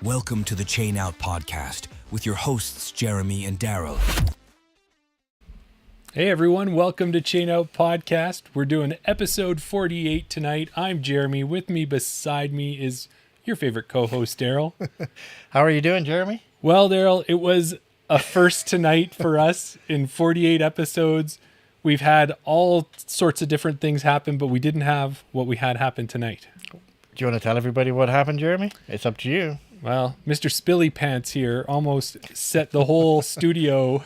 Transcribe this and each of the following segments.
Welcome to the Chain Out Podcast with your hosts, Jeremy and Daryl. Hey everyone, welcome to Chain Out Podcast. We're doing episode 48 tonight. I'm Jeremy. With me, beside me, is your favorite co-host, Daryl. How are you doing, Jeremy? Well, Daryl, it was a first tonight for us in 48 episodes. We've had all sorts of different things happen, but we didn't have what we had happen tonight. Do you want to tell everybody what happened, Jeremy? It's up to you. Well, Mr. Spilly Pants here almost set the whole studio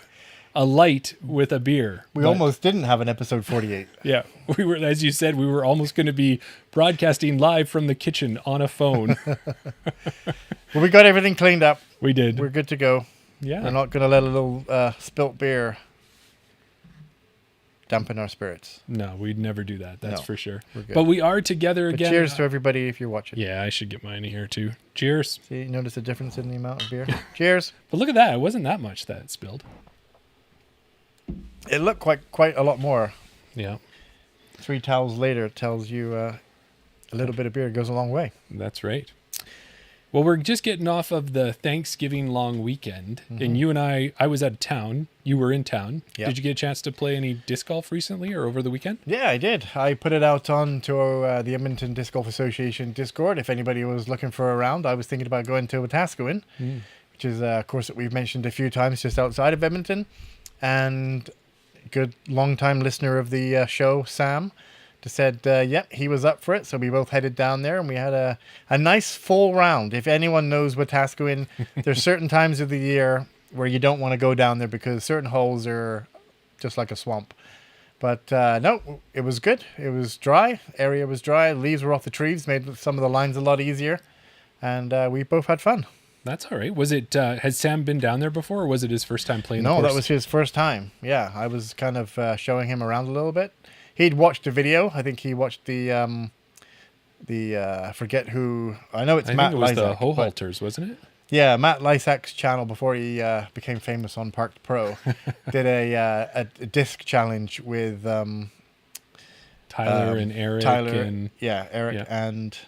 alight with a beer. We almost didn't have an episode 48. Yeah, we were, as you said, we were almost going to be broadcasting live from the kitchen on a phone. Well, we got everything cleaned up. We did. We're good to go. Yeah. We're not going to let a little spilt beer dampen our spirits. No, we'd never do that. That's for sure. We're good. But we are together But again. cheers to everybody if you're watching. Yeah, I should get mine here too. Cheers. See, you notice the difference in the amount of beer? Cheers. But look at that. It wasn't that much that spilled. It looked quite a lot more. Yeah. 3 towels later tells you a little bit of beer goes a long way. That's right. Well, we're just getting off of the Thanksgiving long weekend, and you and I was out of town. You were in town. Yep. Did you get a chance to play any disc golf recently or over the weekend? Yeah, I did. I put it out onto the Edmonton Disc Golf Association Discord. If anybody was looking for a round, I was thinking about going to Wetaskiwin, which is a course that we've mentioned a few times just outside of Edmonton. And good long-time listener of the show, Sam, just said, yep, he was up for it. So we both headed down there, and we had a nice full round. If anyone knows Wetaskiwin, there's certain times of the year where you don't want to go down there because certain holes are just like a swamp. But no, it was good. It was dry. Area was dry. Leaves were off the trees, made some of the lines a lot easier. And we both had fun. That's all right. Was it, has Sam been down there before, or was it his first time playing the No, course? that was his first time. Yeah, I was kind of showing him around a little bit. He'd watched a video. I think he watched the I forget who. I know it's Matt think it was Lysak, the Hoe Halters, wasn't it? Yeah, Matt Lysak's channel before he became famous on Parked Pro did a disc challenge with Tyler and Eric. And Eric and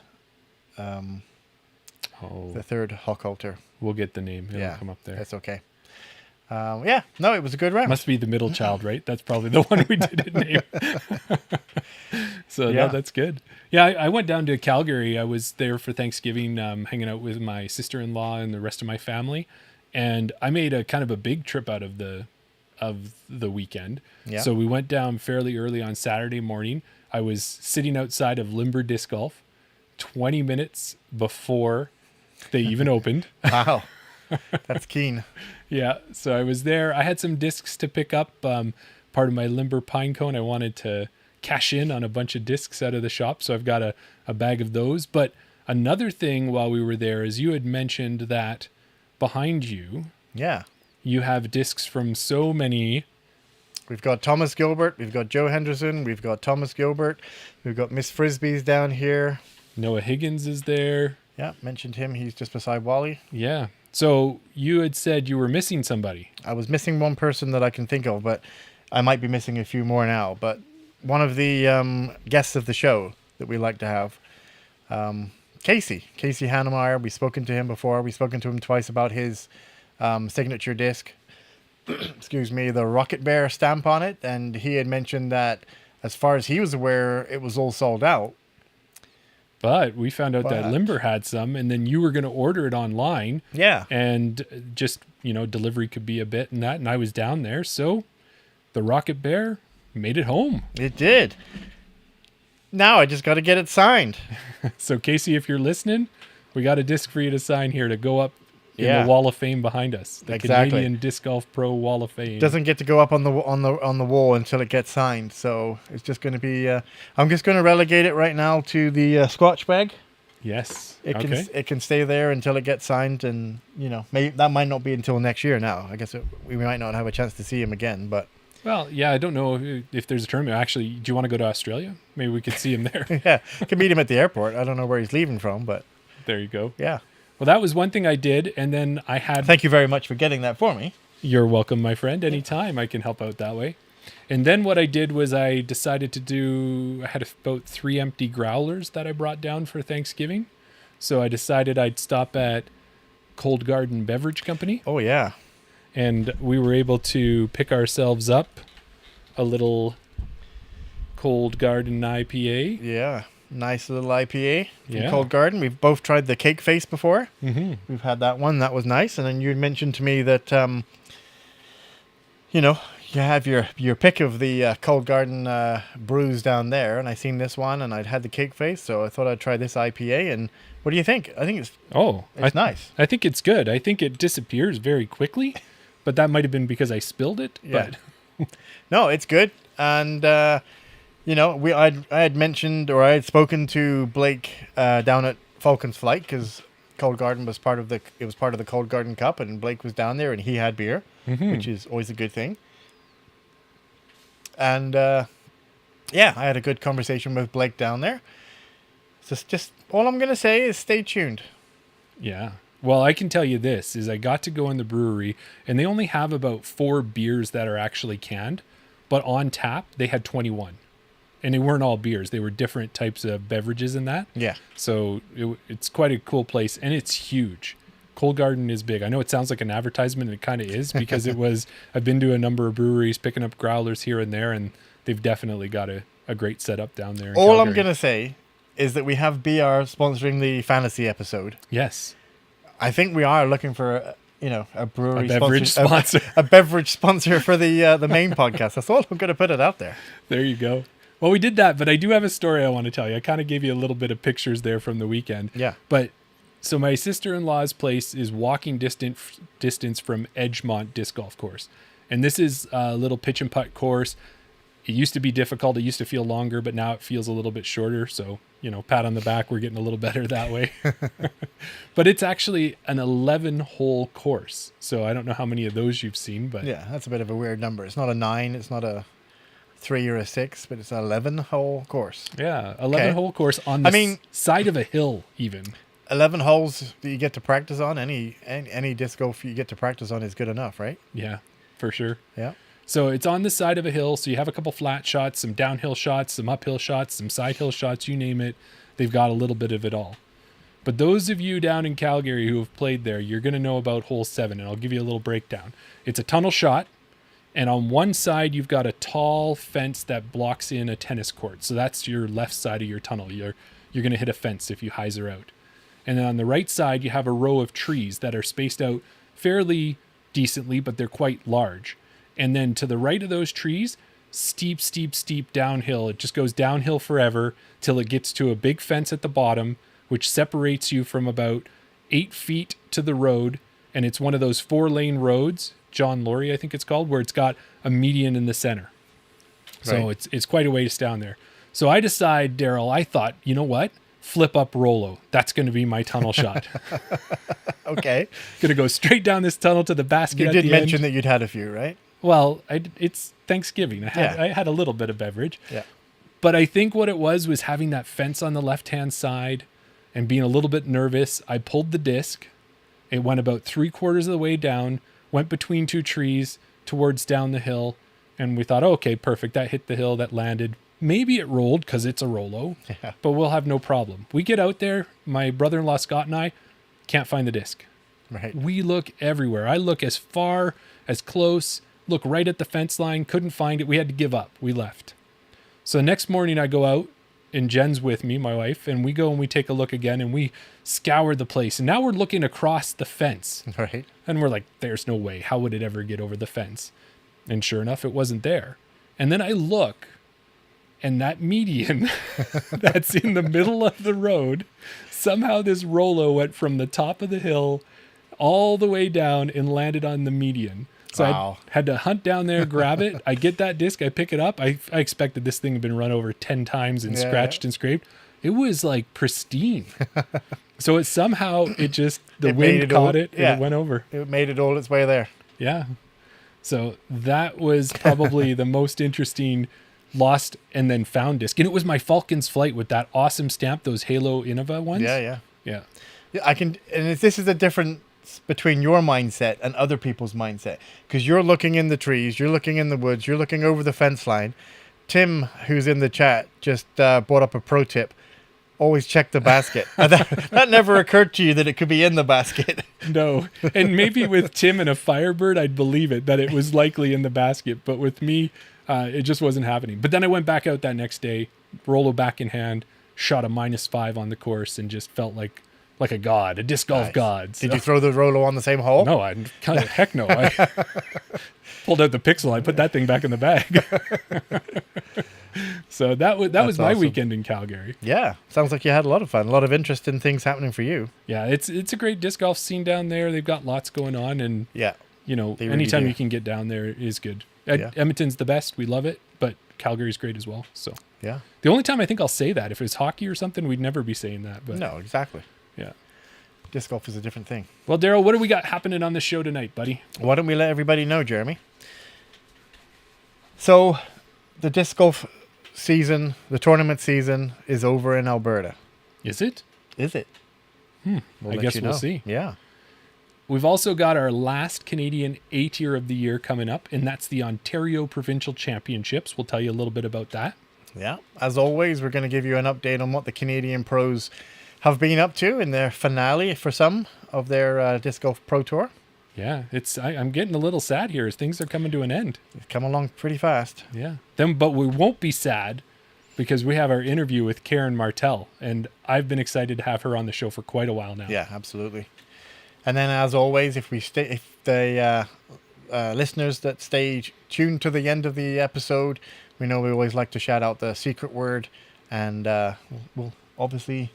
the third Hawk Halter. We'll get the name. It'll come up there. That's okay. No, it was a good round. Must be the middle child, right? That's probably the one we didn't name. So no, that's good. Yeah, I went down to Calgary. I was there for Thanksgiving, hanging out with my sister-in-law and the rest of my family, and I made a kind of a big trip out of the weekend. Yeah. So we went down fairly early on Saturday morning. I was sitting outside of Limber Disc Golf 20 minutes before they even opened. Wow. That's keen. Yeah, so I was there. I had some discs to pick up. Part of my Limber Pine Cone, I wanted to cash in on a bunch of discs out of the shop, so I've got a bag of those. But another thing while we were there is you had mentioned that behind you, you have discs from so many. We've got Thomas Gilbert, we've got Joe Henderson, we've got Thomas Gilbert, we've got Miss Frisbee's down here. Noah Higgins is there. Yeah, mentioned him. He's just beside Wally. Yeah. So you had said you were missing somebody. I was missing one person that I can think of, but I might be missing a few more now. But one of the guests of the show that we like to have, Casey Hannemeyer. We've spoken to him before. We've spoken to him twice about his signature disc. Excuse me, the Rocket Bear stamp on it. And he had mentioned that as far as he was aware, it was all sold out. But we found out that Limber had some, and then you were going to order it online. Yeah. And just, delivery could be a bit and that. And I was down there. So the Rocket Bear made it home. It did. Now I just got to get it signed. So Casey, if you're listening, we got a disc for you to sign here to go up in the Wall of Fame behind us. The Canadian Disc Golf Pro Wall of Fame. Doesn't get to go up on the wall until it gets signed. So it's just going to be. I'm just going to relegate it right now to the Scotch bag. Yes. It can stay there until it gets signed, and maybe that might not be until next year. Now I guess we might not have a chance to see him again, but. Well, yeah, I don't know if there's a tournament. Actually, do you want to go to Australia? Maybe we could see him there. Yeah, can meet him at the airport. I don't know where he's leaving from, but there you go. Yeah. Well, that was one thing I did, and then I had... Thank you very much for getting that for me. You're welcome, my friend. Anytime I can help out that way. And then what I did was I decided to do... I had about 3 empty growlers that I brought down for Thanksgiving. So I decided I'd stop at Cold Garden Beverage Company. Oh, yeah. And we were able to pick ourselves up a little Cold Garden IPA. Yeah. Nice little IPA from Yeah. Cold Garden. We've both tried the cake face before. Mm-hmm. We've had that one. That was nice. And then you mentioned to me that, you have your pick of the Cold Garden brews down there. And I seen this one and I'd had the cake face. So I thought I'd try this IPA. And what do you think? I think it's nice. I think it's good. I think it disappears very quickly, but that might have been because I spilled it. Yeah. But No, it's good. And, I had mentioned, or I had spoken to Blake down at Falcon's Flight because Cold Garden was part of the Cold Garden Cup, and Blake was down there and he had beer, which is always a good thing. And I had a good conversation with Blake down there. So just all I'm gonna say is stay tuned. yeah. Well, I can tell you this is I got to go in the brewery and they only have about 4 beers that are actually canned, but on tap they had 21. And they weren't all beers. They were different types of beverages in that. Yeah. So it's quite a cool place, and it's huge. Cold Garden is big. I know it sounds like an advertisement, and it kind of is because it was. I've been to a number of breweries picking up growlers here and there, and they've definitely got a great setup down there. All I'm going to say is that we have BR sponsoring the fantasy episode. Yes. I think we are looking for a brewery beverage sponsor. a beverage sponsor for the main podcast. That's all I'm going to put it out there. There you go. Well, we did that, but I do have a story I want to tell you. I kind of gave you a little bit of pictures there from the weekend. Yeah. But so my sister-in-law's place is walking distance from Edgemont Disc Golf Course. And this is a little pitch and putt course. It used to be difficult. It used to feel longer, but now it feels a little bit shorter. So, pat on the back. We're getting a little better that way. But it's actually an 11-hole course. So I don't know how many of those you've seen, but Yeah, that's a bit of a weird number. It's not a 9. It's not a 3 or a 6, but it's an 11-hole course. yeah, 11-hole course on the side of a hill even. 11 holes that you get to practice on, any disc golf you get to practice on is good enough, right? Yeah, for sure. Yeah. So it's on the side of a hill. So you have a couple flat shots, some downhill shots, some uphill shots, some side hill shots, you name it. They've got a little bit of it all. But those of you down in Calgary who have played there, you're going to know about hole 7, and I'll give you a little breakdown. It's a tunnel shot. And on one side, you've got a tall fence that blocks in a tennis court. So that's your left side of your tunnel. You're going to hit a fence if you hyzer out. And then on the right side, you have a row of trees that are spaced out fairly decently, but they're quite large. And then to the right of those trees, steep downhill. It just goes downhill forever till it gets to a big fence at the bottom, which separates you from about 8 feet to the road. And it's one of those 4-lane roads, John Laurie, I think it's called, where it's got a median in the center. So Right. it's quite a ways down there. So I decide, Daryl, I thought, you know what? Flip up Rolo. That's going to be my tunnel shot. Okay. Going to go straight down this tunnel to the basket You at did the mention end. that you'd had a few, right? Well, it's Thanksgiving. I had a little bit of beverage. Yeah. But I think what it was having that fence on the left-hand side and being a little bit nervous. I pulled the disc. It went about 3/4 of the way down, went between 2 trees towards down the hill. And we thought, oh, okay, perfect. That hit the hill, that landed. Maybe it rolled because it's a Rolo, Yeah. but we'll have no problem. We get out there. My brother-in-law, Scott, and I can't find the disc. Right. We look everywhere. I look as far, as close, look right at the fence line, couldn't find it. We had to give up. We left. So the next morning I go out, and Jen's with me, my wife, and we go and we take a look again, and we scour the place. And now we're looking across the fence. Right. And we're like, there's no way. How would it ever get over the fence? And sure enough, it wasn't there. And then I look, and that median that's in the middle of the road, somehow this Rolo went from the top of the hill all the way down and landed on the median. So Wow. I had to hunt down there, grab it. I get that disc, I pick it up. I expected this thing had been run over 10 times and Yeah, scratched and scraped. It was like pristine. So it just, the It made wind it caught all- it and yeah. it went over. It made it all its way there. Yeah. So that was probably the most interesting lost and then found disc. And it was my Falcon's Flight with that awesome stamp, those Halo Innova ones. Yeah. Yeah. Yeah, and this is the difference between your mindset and other people's mindset, because you're looking in the trees, you're looking in the woods, you're looking over the fence line. Tim, who's in the chat, just brought up a pro tip. always check the basket. That never occurred to you that it could be in the basket. No. And maybe with Tim and a Firebird, I'd believe it, that it was likely in the basket. But with me, it just wasn't happening. But then I went back out that next day, Rolo back in hand, shot a -5 on the course, and just felt like a god, a disc golf god. So. Did you throw the Rolo on the same hole? No, heck no. I pulled out the Pixel. I put that thing back in the bag. So that was my awesome. Weekend in Calgary. Yeah, sounds like you had a lot of fun, a lot of interesting things happening for you. Yeah, it's a great disc golf scene down there. They've got lots going on, and Yeah, really anytime do. you can get down there is good. Yeah. Edmonton's the best. We love it, but Calgary's great as well. So yeah. the only time I think I'll say that, if it was hockey or something, we'd never be saying that. But No, exactly. yeah. Disc golf is a different thing. Well, Daryl, what do we got happening on the show tonight, buddy? Why don't we let everybody know, Jeremy? So, the disc golf season, the tournament season, is over in Alberta. Is it? Is it? I let guess you we'll know. see. Yeah. We've also got our last Canadian A-tier of the year coming up, and that's the Ontario Provincial Championships. We'll tell you a little bit about that. Yeah. As always, we're going to give you an update on what the Canadian pros have been up to in their finale for some of their disc golf pro tour. Yeah, I'm getting a little sad here as things are coming to an end. It's come along pretty fast. Yeah. But we won't be sad because we have our interview with Karen Martel, and I've been excited to have her on the show for quite a while now. Yeah, absolutely. And then, as always, if the listeners that stay tuned to the end of the episode, we know we always like to shout out the secret word, and we'll obviously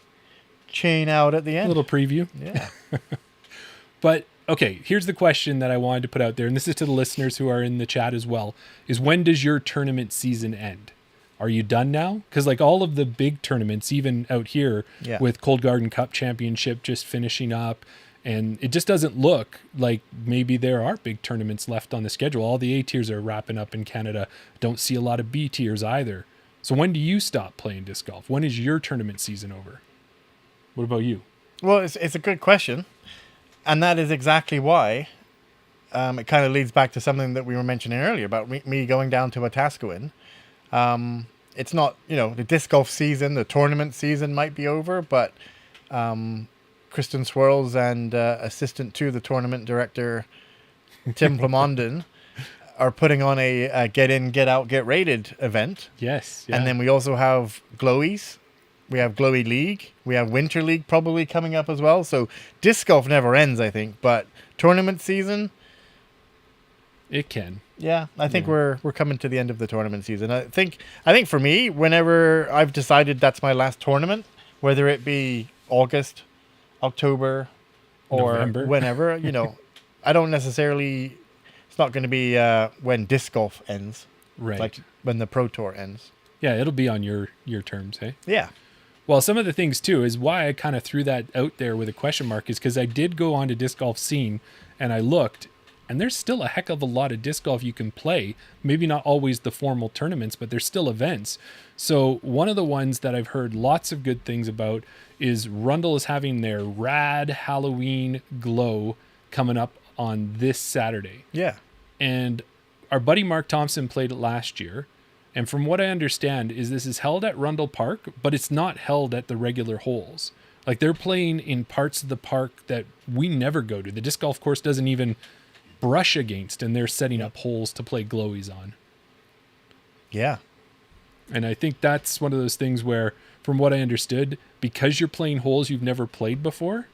chain out at the end. A little preview. Yeah. But okay, here's the question that I wanted to put out there, and this is to the listeners who are in the chat as well, is when does your tournament season end? Are you done now? Because like all of the big tournaments, even out here with Cold Garden Cup Championship just finishing up, and it just doesn't look like maybe there are big tournaments left on the schedule. All the A tiers are wrapping up in Canada. Don't see a lot of B tiers either. So when do you stop playing disc golf? When is your tournament season over? What about you? Well, it's a good question. And that is exactly why it kind of leads back to something that we were mentioning earlier about me going down to Wetaskiwin. It's not, the disc golf season, the tournament season might be over, but Kristen Swirls and assistant to the tournament director, Tim Plamondon, are putting on a get in, get out, get rated event. Yes. Yeah. And then we also have Glowies. We have Glowy League. We have Winter League probably coming up as well. So disc golf never ends, I think. But tournament season, it can. Yeah, I think we're coming to the end of the tournament season. I think for me, whenever I've decided that's my last tournament, whether it be August, October, or November. Whenever, I don't necessarily. It's not going to be when disc golf ends, Right. Like when the pro tour ends. Yeah, it'll be on your terms, hey? Yeah. Well, some of the things, too, is why I kind of threw that out there with a question mark is because I did go on to Disc Golf Scene, and I looked, and there's still a heck of a lot of disc golf you can play. Maybe not always the formal tournaments, but there's still events. So one of the ones that I've heard lots of good things about is Rundle is having their Rad Halloween Glow coming up on this Saturday. Yeah. And our buddy Mark Thompson played it last year. And from what I understand is this is held at Rundle Park, but it's not held at the regular holes. Like they're playing in parts of the park that we never go to. The disc golf course doesn't even brush against, and they're setting up holes to play glowies on. Yeah. And I think that's one of those things where, from what I understood, because you're playing holes you've never played before,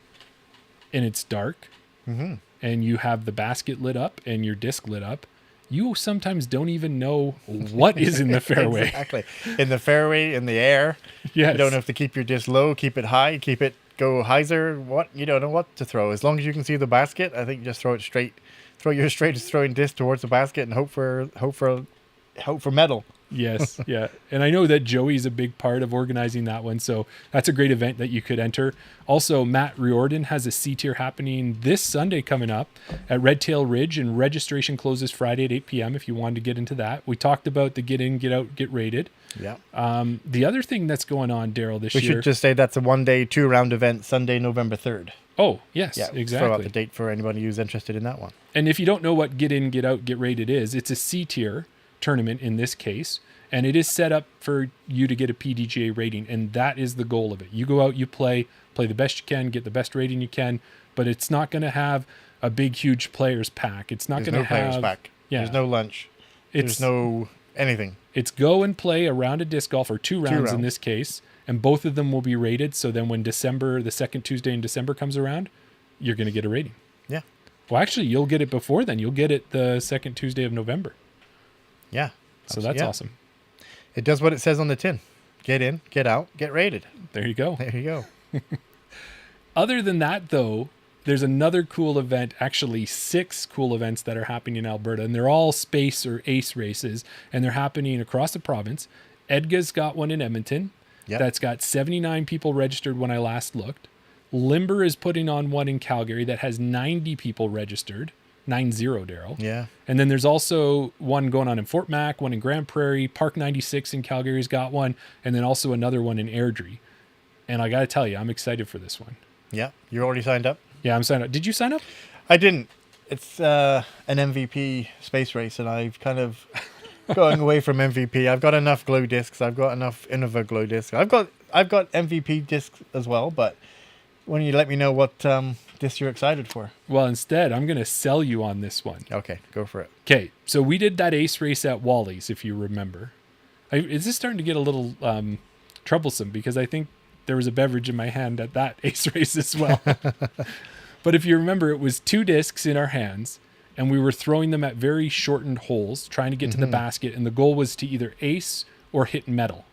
and it's dark, and you have the basket lit up and your disc lit up, you sometimes don't even know what is in the fairway. Exactly. In the fairway, in the air. Yes. You don't have to keep your disc low, keep it high, keep it go hyzer. What? You don't know what to throw. As long as you can see the basket, I think just throw it straight. Throw your straightest throwing disc towards the basket and hope for metal. Yes, yeah. And I know that Joey's a big part of organizing that one, so that's a great event that you could enter. Also, Matt Riordan has a C-tier happening this Sunday coming up at Red Tail Ridge, and registration closes Friday at 8 p.m. if you wanted to get into that. We talked about the get in, get out, get rated. Yeah. The other thing that's going on, Daryl, this We year... should just say that's a one-day, two-round event, Sunday, November 3rd. Oh, yes, Yeah, exactly. throw out the date for anybody who's interested in that one. And if you don't know what get in, get out, get rated is, it's a C-tier tournament in this case, And it is set up for you to get a PDGA rating, and that is the goal of it. You go out, you play the best you can, get the best rating you can, but it's not going to have a big, huge players pack. It's not going to have... There's no players pack. Yeah. There's no lunch. There's no anything. It's go and play a round of disc golf, or two rounds in this case, and both of them will be rated, so then when the second Tuesday in December comes around, you're going to get a rating. Yeah. Well, actually, you'll get it before then. You'll get it the second Tuesday of November. Yeah. So that's awesome. It does what it says on the tin. Get in, get out, get rated. There you go. There you go. Other than that, though, there's another cool event, actually 6 cool events that are happening in Alberta, and they're all space or ace races, and they're happening across the province. Edga's got one in Edmonton. Yep. That's got 79 people registered when I last looked. Limber is putting on one in Calgary that has 90 people registered. 90, Daryl. Yeah. And then there's also one going on in Fort Mac, one in Grand Prairie, Park 96 in Calgary's got one, and then also another one in Airdrie. And I got to tell you, I'm excited for this one. Yeah. You're already signed up? Yeah, I'm signed up. Did you sign up? I didn't. It's an MVP space race, and I've kind of going away from MVP. I've got enough glow discs. I've got enough Innova glow discs. I've got MVP discs as well, but when you let me know what disc you're excited for. Well, instead, I'm going to sell you on this one. Okay, go for it. Okay, so we did that ace race at Wally's, if you remember. Is this starting to get a little troublesome? Because I think there was a beverage in my hand at that ace race as well. But if you remember, it was 2 discs in our hands, and we were throwing them at very shortened holes, trying to get to the basket, and the goal was to either ace or hit metal.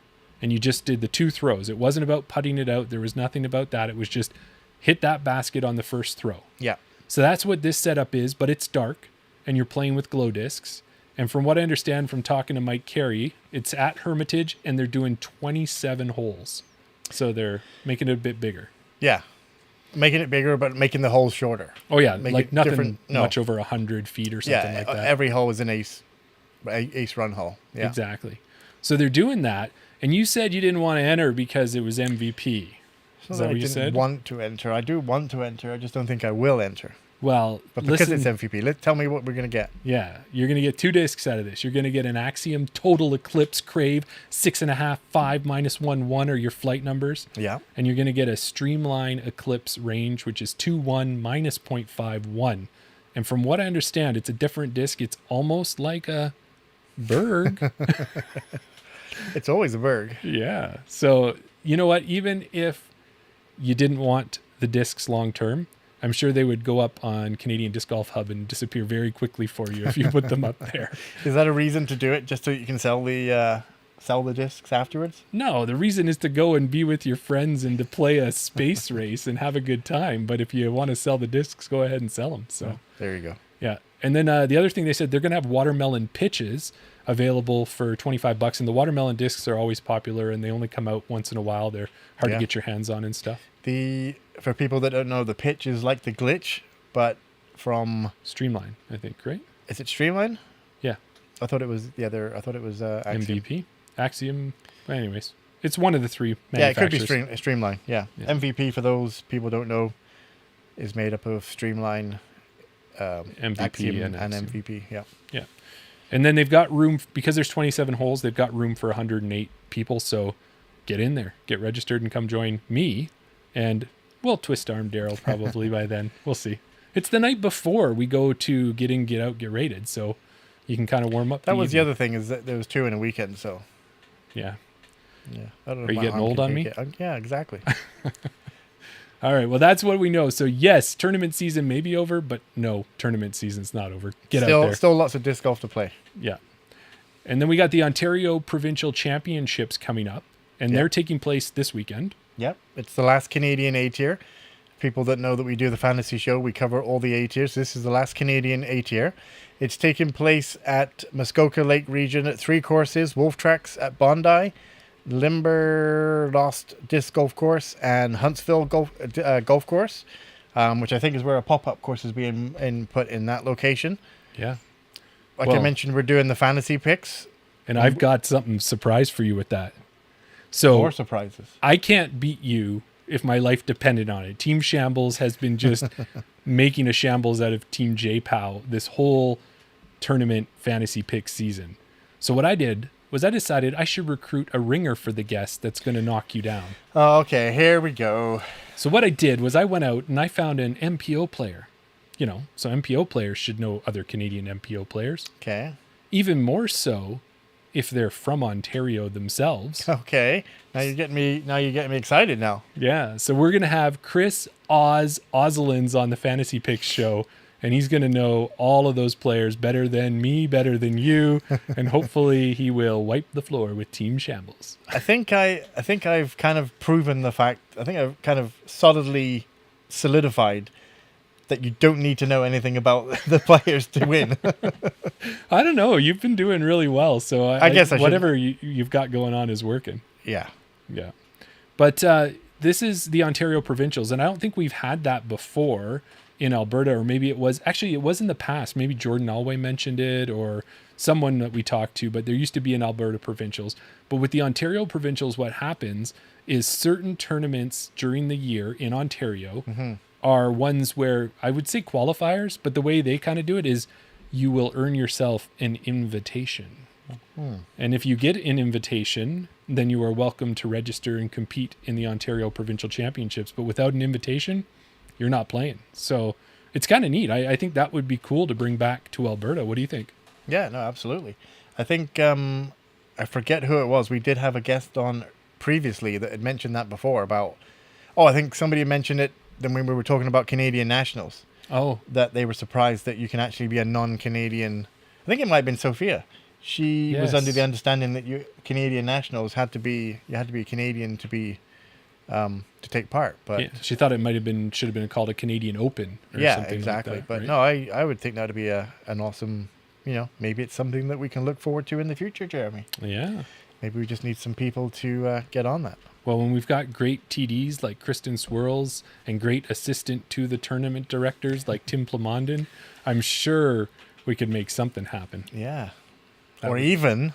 And you just did the 2 throws. It wasn't about putting it out. There was nothing about that. It was just hit that basket on the first throw. Yeah. So that's what this setup is, but it's dark, and you're playing with glow discs. And from what I understand from talking to Mike Carey, it's at Hermitage, and they're doing 27 holes. So they're making it a bit bigger. Yeah. Making it bigger, but making the holes shorter. Oh, yeah. Make like it nothing different. much over 100 feet or something like that. Every hole is an ace run hole. Yeah. Exactly. So they're doing that. And you said you didn't want to enter because it was MVP. Is that what you said? I didn't want to enter. I do want to enter. I just don't think I will enter. Well, but because it's MVP, tell me what we're going to get. Yeah, you're going to get 2 discs out of this. You're going to get an Axiom Total Eclipse Crave 6.5, 5, -1, 1 are your flight numbers. Yeah. And you're going to get a Streamline Eclipse range, which is 2, 1, -0.5, 1. And from what I understand, it's a different disc. It's almost like a Berg. It's always a Berg. Yeah. So, you know what? Even if you didn't want the discs long term, I'm sure they would go up on Canadian Disc Golf Hub and disappear very quickly for you if you put them up there. Is that a reason to do it, just so you can sell the discs afterwards? No, the reason is to go and be with your friends and to play a space race and have a good time. But if you want to sell the discs, go ahead and sell them. So there you go. Yeah. And then the other thing they said, they're going to have watermelon pitches available for $25. And the watermelon discs are always popular, and they only come out once in a while. They're hard to get your hands on and stuff. For people that don't know, the pitch is like the glitch, but from Streamline, I think, right? Is it Streamline? Yeah. I thought it was the other. I thought it was Axiom. MVP, Axiom. Anyways, it's one of the 3 manufacturers. Yeah, it could be Streamline. Yeah. MVP, for those people don't know, is made up of Streamline, MVP Axiom and MVP. Yeah. Yeah. And then they've got room, because there's 27 holes, they've got room for 108 people. So get in there, get registered, and come join me. And we'll twist arm Daryl probably by then. We'll see. It's the night before we go to get in, get out, get rated. So you can kind of warm up. That was the other thing, is that there was 2 in a weekend. So yeah. Yeah. I don't know Are you getting old on me? Yeah, exactly. All right. Well, that's what we know. So yes, tournament season may be over, but no, tournament season's not over. Get out there. Still lots of disc golf to play. Yeah. And then we got the Ontario Provincial Championships coming up, and they're taking place this weekend. Yep. It's the last Canadian A tier. People that know that we do the fantasy show, we cover all the A tiers. This is the last Canadian A tier. It's taking place at Muskoka Lake region at 3 courses: Wolf Tracks at Bondi, Limber Lost Disc Golf Course, and Huntsville Golf Course, which I think is where a pop-up course is being put in that location. Yeah. Like I mentioned, we're doing the fantasy picks. And I've got something surprise for you with that. So more surprises. I can't beat you if my life depended on it. Team Shambles has been just making a shambles out of Team J-Pow this whole tournament fantasy pick season. So what I did was I decided I should recruit a ringer for the guest that's going to knock you down. Oh, okay, here we go. So what I did was I went out and I found an MPO player. You know, so MPO players should know other Canadian MPO players. Okay. Even more so if they're from Ontario themselves. Okay. Now you're getting me excited now. Yeah. So we're going to have Chris Oslins on the Fantasy Picks show, and he's going to know all of those players better than me, better than you, and hopefully he will wipe the floor with Team Shambles. I think I've kind of proven the fact. I think I've kind of solidly solidified that you don't need to know anything about the players to win. I don't know. You've been doing really well, so I guess whatever you've got going on is working. Yeah. Yeah. But this is the Ontario Provincials, and I don't think we've had that before in Alberta, or maybe it was in the past. Maybe Jordan Alway mentioned it, or someone that we talked to, but there used to be an Alberta Provincials. But with the Ontario Provincials, what happens is certain tournaments during the year in Ontario are ones where I would say qualifiers, but the way they kind of do it is you will earn yourself an invitation. And if you get an invitation, then you are welcome to register and compete in the Ontario Provincial Championships. But without an invitation, you're not playing. So it's kind of neat. I think that would be cool to bring back to Alberta. What do you think? Yeah, no, absolutely. I think, I forget who it was. We did have a guest on previously that had mentioned that before about, I think somebody mentioned it then when we were talking about Canadian nationals. Oh. That they were surprised that you can actually be a non-Canadian. I think it might have been Sophia. She was under the understanding that you Canadian nationals had to be a Canadian to be to take part. But yeah, she thought it should have been called a Canadian Open or something exactly. like that, But right? no, I would think that would be an awesome, maybe it's something that we can look forward to in the future, Jeremy. Yeah. Maybe we just need some people to get on that. Well, when we've got great TDs like Kristen Swirls and great assistant to the tournament directors like Tim Plamondon, I'm sure we could make something happen. Yeah. Or even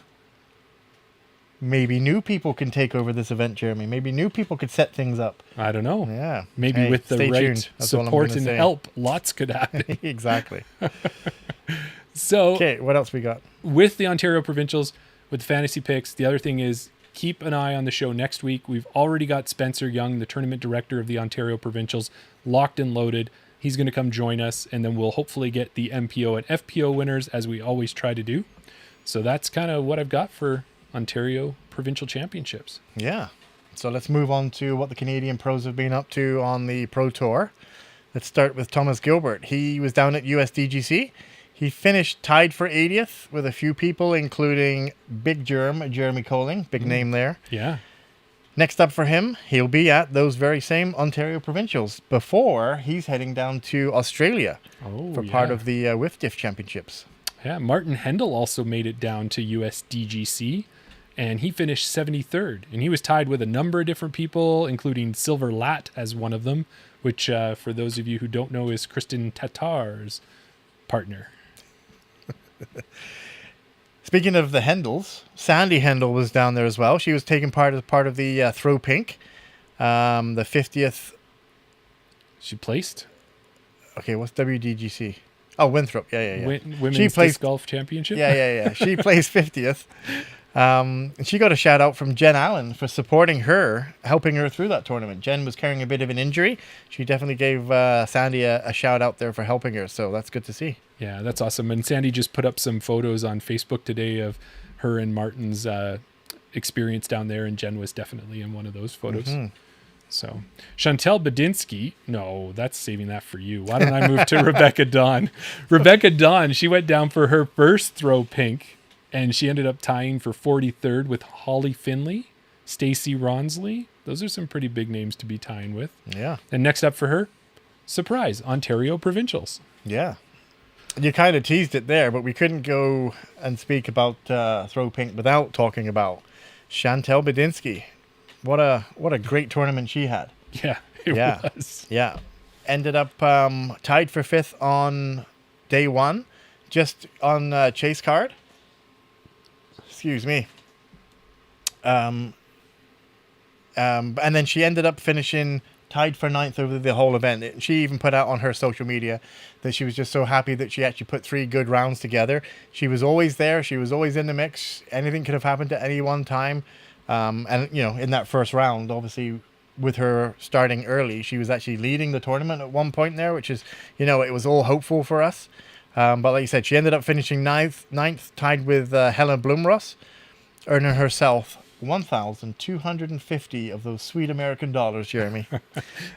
maybe new people can take over this event, Jeremy. Maybe new people could set things up. I don't know. Yeah. Maybe with the stay right tuned. That's all I'm support gonna and say. help, lots could happen. Exactly. So, Okay, what else we got? with the Ontario Provincials, with Fantasy Picks, the other thing is keep an eye on the show next week. We've already got Spencer Young, the tournament director of the Ontario Provincials, locked and loaded. He's going to come join us, and then we'll hopefully get the MPO and FPO winners, as we always try to do. So that's kind of what I've got for Ontario Provincial Championships. Yeah. So let's move on to what the Canadian pros have been up to on the Pro Tour. Let's start with Thomas Gilbert. He was down at USDGC. He finished tied for 80th with a few people, including Big Jeremy Colling, big name there. Yeah. Next up for him, he'll be at those very same Ontario Provincials before he's heading down to Australia for part of the WFDF Championships. Yeah, Martin Hendel also made it down to USDGC, and he finished 73rd. And he was tied with a number of different people, including Silver Lat as one of them, which, for those of you who don't know, is Kristen Tatar's partner. Speaking of the Hendels, Sandy Hendel was down there as well. She was taking part of the Throw Pink, the 50th. She placed? Okay, what's WDGC? Oh, Winthrop. Yeah. Women's Disc Golf Championship? Yeah. She placed 50th. And she got a shout out from Jen Allen for supporting her, helping her through that tournament. Jen was carrying a bit of an injury. She definitely gave Sandy a shout out there for helping her. So that's good to see. Yeah, that's awesome. And Sandy just put up some photos on Facebook today of her and Martin's experience down there, and Jen was definitely in one of those photos. Mm-hmm. So Chantel Badinsky, no, that's saving that for you. Why don't I move to Rebecca Dawn? Rebecca Dawn, she went down for her first Throw Pink, and she ended up tying for 43rd with Holly Finley, Stacy Ronsley. Those are some pretty big names to be tying with. Yeah. And next up for her, surprise, Ontario Provincials. Yeah. You kind of teased it there, but we couldn't go and speak about Throw Pink without talking about Chantel Badinsky. What a great tournament she had. Yeah, it was. Yeah. Ended up tied for 5th on day one, just on chase card. Excuse me. And then she ended up finishing tied for 9th over the whole event. She even put out on her social media that she was just so happy that she actually put 3 good rounds together. She was always there. She was always in the mix. Anything could have happened at any one time. And, you know, in that first round, obviously, with her starting early, she was actually leading the tournament at one point there, which is, you know, it was all hopeful for us. But like you said, she ended up finishing ninth, tied with Helen Blumross, earning herself 1,250 of those sweet American dollars, Jeremy.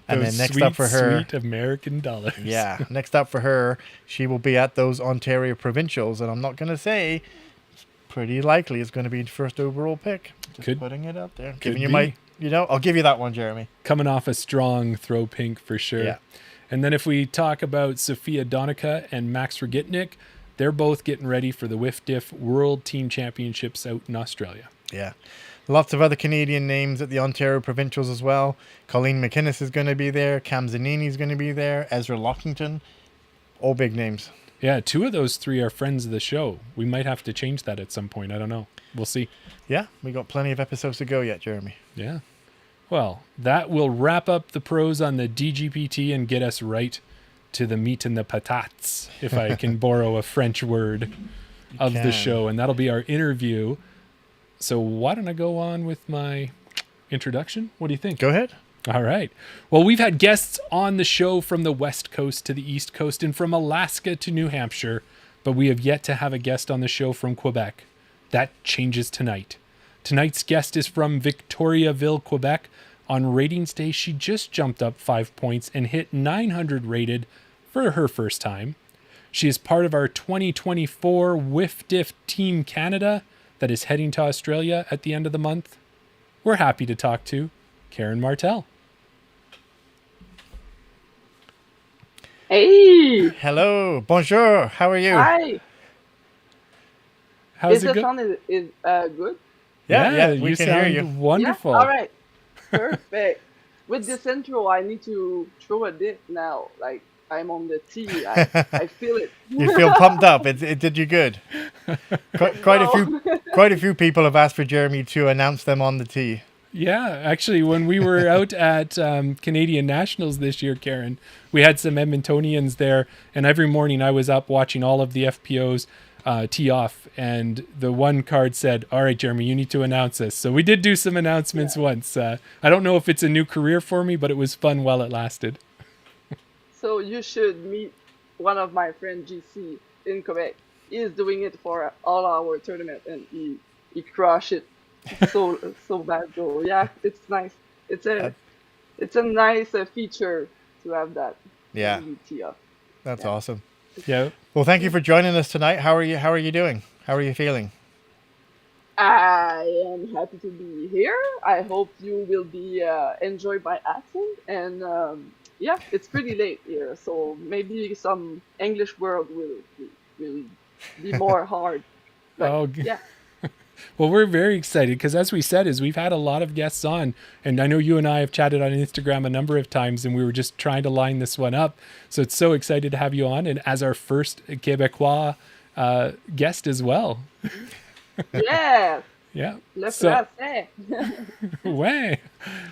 And then next up for her, sweet American dollars. Yeah, next up for her, she will be at those Ontario Provincials, and I'm not going to say it's pretty likely it's going to be first overall pick. Just putting it out there, giving you my, you know, I'll give you that one, Jeremy. Coming off a strong throw pink for sure. Yeah. And then if we talk about Sophia Donica and Max Rogitnik, they're both getting ready for the WFDF World Team Championships out in Australia. Yeah. Lots of other Canadian names at the Ontario Provincials as well. Colleen McInnes is going to be there. Cam Zanini is going to be there. Ezra Lockington. All big names. Yeah, 2 of those 3 are friends of the show. We might have to change that at some point. I don't know. We'll see. Yeah, we got plenty of episodes to go yet, Jeremy. Yeah. Well, that will wrap up the pros on the DGPT and get us right to the meat and the patates, if I can borrow a French word of the show. And that'll be our interview. So why don't I go on with my introduction? What do you think? Go ahead. All right. Well, we've had guests on the show from the West Coast to the East Coast and from Alaska to New Hampshire, but we have yet to have a guest on the show from Quebec. That changes tonight. Tonight's guest is from Victoriaville, Quebec. On ratings day, she just jumped up 5 points and hit 900 rated for her first time. She is part of our 2024 WFDF Team Canada that is heading to Australia at the end of the month. We're happy to talk to Karen Martel. Hey! Hello. Bonjour. How are you? Hi! How's The it going? sound is good? Yeah, we you can sound hear you. wonderful. Yeah? All right. Perfect. With this intro, I need to throw a dip now. Like, I'm on the tee. I feel it. You feel pumped up. It did you good. Quite a few people have asked for Jeremy to announce them on the tee. Yeah, actually, when we were out at Canadian Nationals this year, Karen, we had some Edmontonians there, and every morning I was up watching all of the FPOs tee off, and the one card said, "All right, Jeremy, you need to announce this." So we did do some announcements once. I don't know if it's a new career for me, but it was fun while it lasted. So you should meet one of my friends, GC, in Quebec. He's doing it for all our tournament, and he crushed it so bad. So yeah, it's nice. It's a nice feature to have that. Yeah, tee off. that's awesome. Yeah. Well, thank you for joining us tonight. How are you doing? How are you feeling? I am happy to be here. I hope you will be enjoy my accent, and yeah, it's pretty late here, so maybe some English word will be more hard. But, yeah. Well, we're very excited because, as we said, we've had a lot of guests on, and I know you and I have chatted on Instagram a number of times, and we were just trying to line this one up. So it's so excited to have you on, and as our first Quebecois guest as well. Yeah. Yeah. Le français. Ouais.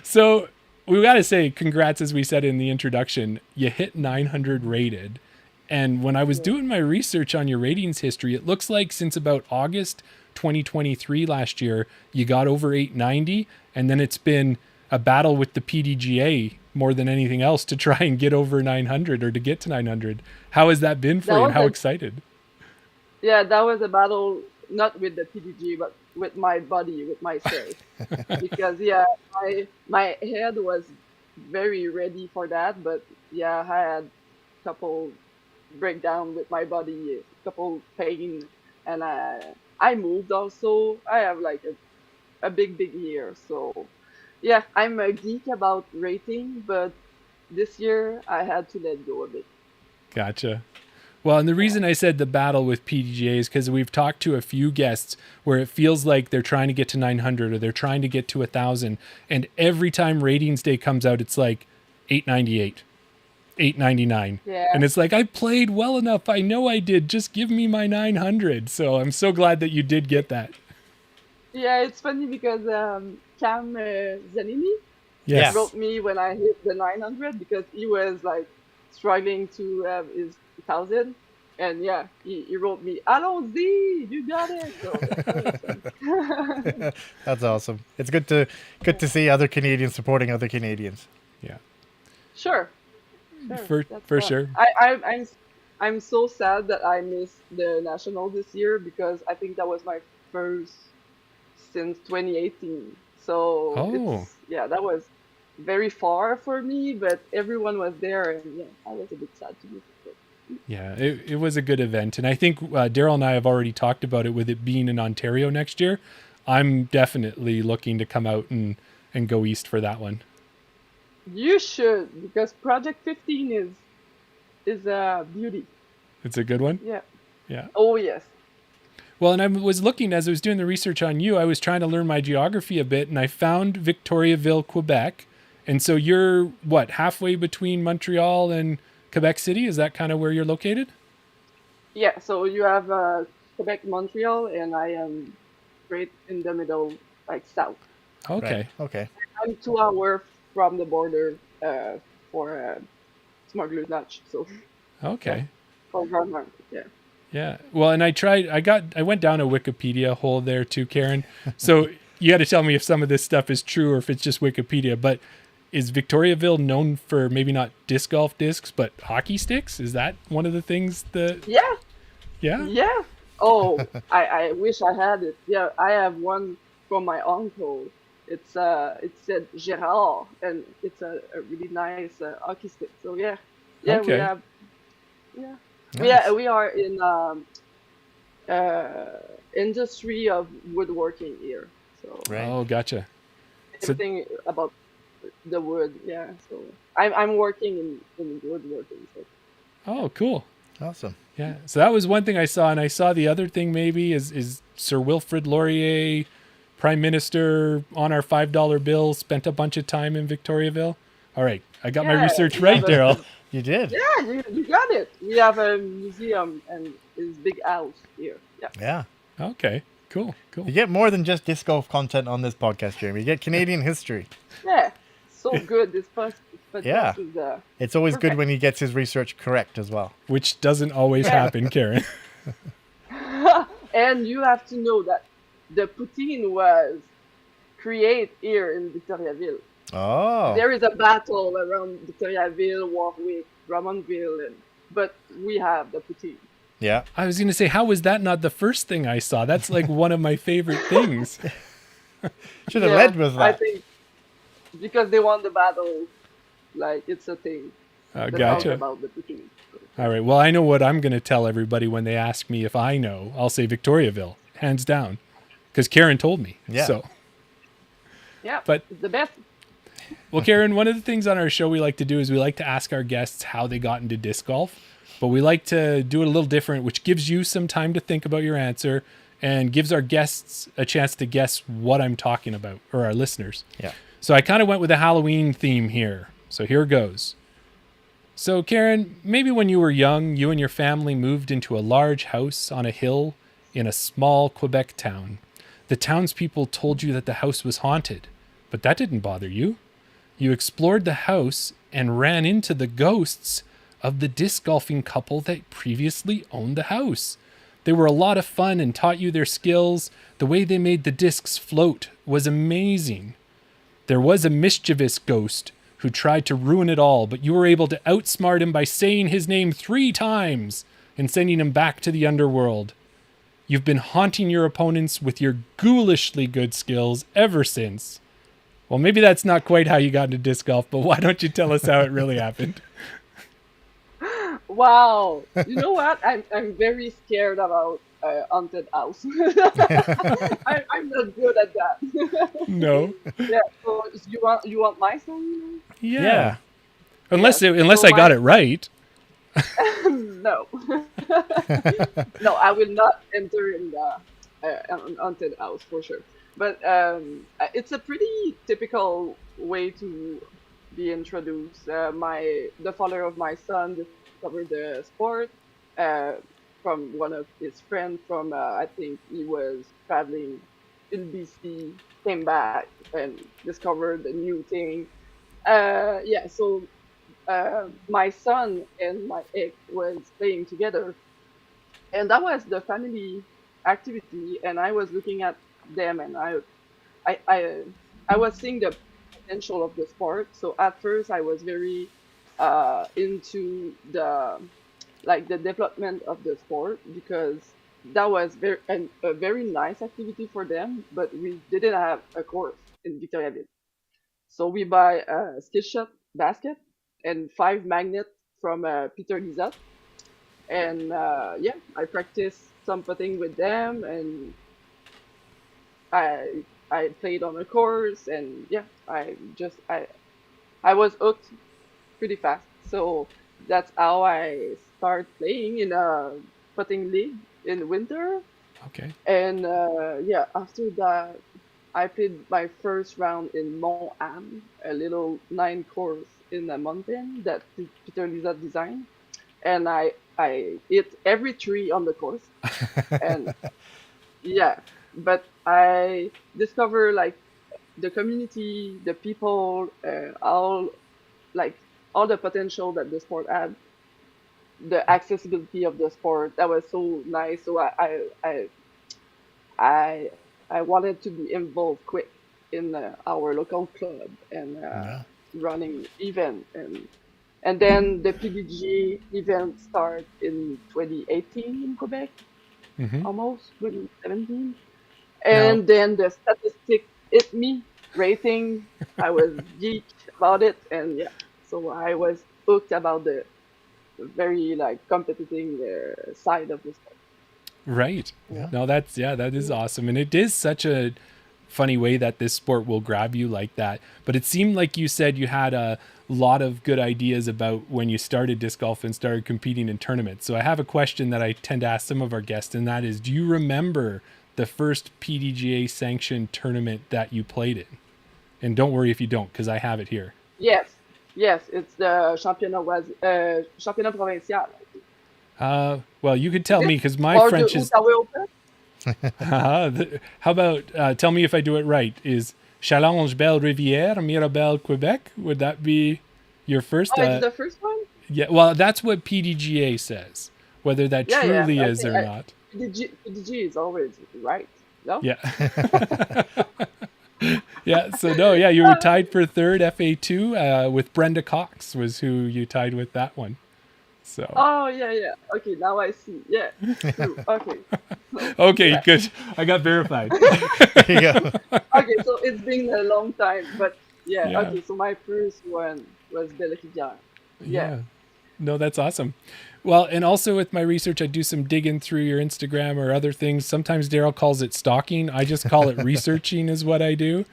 So we got to say congrats, as we said in the introduction. You hit 900 rated. And when I was doing my research on your ratings history, it looks like since about August 2023 last year, you got over 890. And then it's been a battle with the PDGA more than anything else to try and get over 900 or to get to 900. How has that been for you and how excited? Yeah, that was a battle, not with the PDG, but with my body, with myself. Because, yeah, my head was very ready for that. But, yeah, I had a couple breakdown with my body, a couple pain. And I moved also. I have like a big year. So, yeah, I'm a geek about rating. But this year, I had to let go a bit. Gotcha. Well, and the reason I said the battle with PDGA is because we've talked to a few guests where it feels like they're trying to get to 900 or they're trying to get to 1,000. And every time ratings day comes out, it's like 898, 899. Yeah. And it's like, I played well enough. I know I did. Just give me my 900. So I'm so glad that you did get that. Yeah, it's funny because Cam Zanini, Yes. He wrote me when I hit the 900 because he was like struggling to have his 1,000. And yeah, he wrote me, "Allons-y, you got it." So that was That's awesome. It's good to see other Canadians supporting other Canadians. Yeah. sure. That's For fun. sure. I'm so sad that I missed the national this year because I think that was my first since 2018. So Oh. that was very far for me, but everyone was there, and yeah, I was a bit sad to miss it. Yeah, it was a good event. And I think Daryl and I have already talked about it with it being in Ontario next year. I'm definitely looking to come out and go east for that one. You should, because Project 15 is a beauty. It's a good one. Yeah. Yeah. Oh yes. Well, and I was looking as I was doing the research on you, I was trying to learn my geography a bit, and I found Victoriaville, Quebec. And so you're, what, halfway between Montreal and Quebec City? Is that kind of where you're located? Yeah. So you have Quebec, Montreal, and I am right in the middle, like south. Okay. Right. Okay. I'm 2 hours from the border for Smuggler's Notch. So Okay. for Grand Market, yeah. Yeah. Well, and I went down a Wikipedia hole there too, Karen. So you got to tell me if some of this stuff is true or if it's just Wikipedia. But is Victoriaville known for maybe not disc golf discs, but hockey sticks? Is that one of the things that? Yeah. Yeah. Yeah. Oh, I wish I had it. Yeah, I have one from my uncle. It said Gérard, and it's a really nice hockey stick. So yeah, we Okay. have, yeah, Nice. we are in industry of woodworking here. So Right. Oh, gotcha. So everything about the wood. Yeah. So I'm working in woodworking. So oh, cool. Awesome. Yeah. So that was one thing I saw, and I saw the other thing maybe is Sir Wilfrid Laurier, Prime Minister, on our $5 bill, spent a bunch of time in Victoriaville. All right, I got my yeah, research we right, have Daryl. You did. yeah, you got it. We have a museum and his big house here. Yeah. Yeah. Okay, cool. You get more than just disc golf content on this podcast, Jeremy. You get Canadian history. Yeah. So good. This podcast Yeah. is It's always good Perfect. when he gets his research correct as well. Which doesn't always happen, Karen. and you have to know that the poutine was created here in Victoriaville. Oh. There is a battle around Victoriaville, Warwick, Drummondville, but we have the poutine. Yeah. I was going to say, how was that not the first thing I saw? That's like one of my favorite things. Should have led with I that. think because they won the battle, like it's a thing. That's Gotcha. about the poutine. All right. Well, I know what I'm going to tell everybody when they ask me if I know. I'll say Victoriaville, hands down, because Karen told me. Yeah. So, Yeah, But- it's the best. well, Karen, one of the things on our show we like to do is we like to ask our guests how they got into disc golf, but we like to do it a little different, which gives you some time to think about your answer and gives our guests a chance to guess what I'm talking about, or our listeners. Yeah. So I kind of went with a Halloween theme here. So here goes. So Karen, maybe when you were young, you and your family moved into a large house on a hill in a small Quebec town. The townspeople told you that the house was haunted, but that didn't bother you. You explored the house and ran into the ghosts of the disc golfing couple that previously owned the house. They were a lot of fun and taught you their skills. The way they made the discs float was amazing. There was a mischievous ghost who tried to ruin it all, but you were able to outsmart him by saying his name 3 times and sending him back to the underworld. You've been haunting your opponents with your ghoulishly good skills ever since. Well, maybe that's not quite how you got into disc golf, but why don't you tell us how it really happened? Wow. You know what? I'm very scared about haunted house. I'm not good at that. No. Yeah. So you want my song? Yeah. Unless Yeah, unless so I got my- it right. No. No, I will not enter in the haunted house for sure. But it's a pretty typical way to be introduced. The father of my son discovered the sport from one of his friends from I think he was traveling in BC, came back and discovered a new thing. Yeah, so my son and my ex was playing together, and that was the family activity. And I was looking at them, and I, I, I was seeing the potential of the sport. So at first, I was very into the development of the sport because that was a very nice activity for them. But we didn't have a course in Victoriaville. So we buy a skill shot basket and 5 magnets from Peter Lizat. And yeah, I practiced some putting with them, and I played on a course, and yeah, I was hooked pretty fast. So that's how I start playing in a putting league in winter. Okay. And yeah, after that, I played my first round in Mont Am, a little 9 course in a mountain that Peter Lizat designed, and I hit every tree on the course, and yeah, but I discover like the community, the people, like all the potential that the sport had, the accessibility of the sport. That was so nice. So I I wanted to be involved quick in our local club and Yeah. running event, and then the PDG event start in 2018 in Quebec, Hmm. almost 2017. Now, And then the statistic hit me, rating. I was geek about it, and yeah, so I was hooked about the very like competing side of the sport. right. Yeah. No, that's, yeah, that is awesome. And it is such a funny way that this sport will grab you like that. But it seemed like you said you had a lot of good ideas about when you started disc golf and started competing in tournaments. So I have a question that I tend to ask some of our guests, and that is, do you remember the first PDGA sanctioned tournament that you played in? And don't worry if you don't, because I have it here. Yes, yes, it's the championnat provincial. Well, you could Is tell it me because my or the French is. Outaouais Open? How about tell me if I do it right? Is Challenge Belle Rivière, Mirabel, Quebec? Would that be your first? Oh, it's the first one. Yeah, well, that's what PDGA says. Whether that Yeah, yeah. truly is Okay, or not. PDG is always right. No. Yeah. Yeah. So no. Yeah, you were tied for third FA2 with Brenda Cox was who you tied with that one. So Oh, yeah, yeah. Okay, now I see. Yeah, true. Okay. So, okay, yeah. good. I got verified. There you go. Okay, so it's been a long time, but yeah. Yeah. Okay, so my first one was Belle Rivière. Yeah. Yeah. No, that's awesome. Well, and also with my research, I do some digging through your Instagram or other things. Sometimes Daryl calls it stalking. I just call it researching is what I do.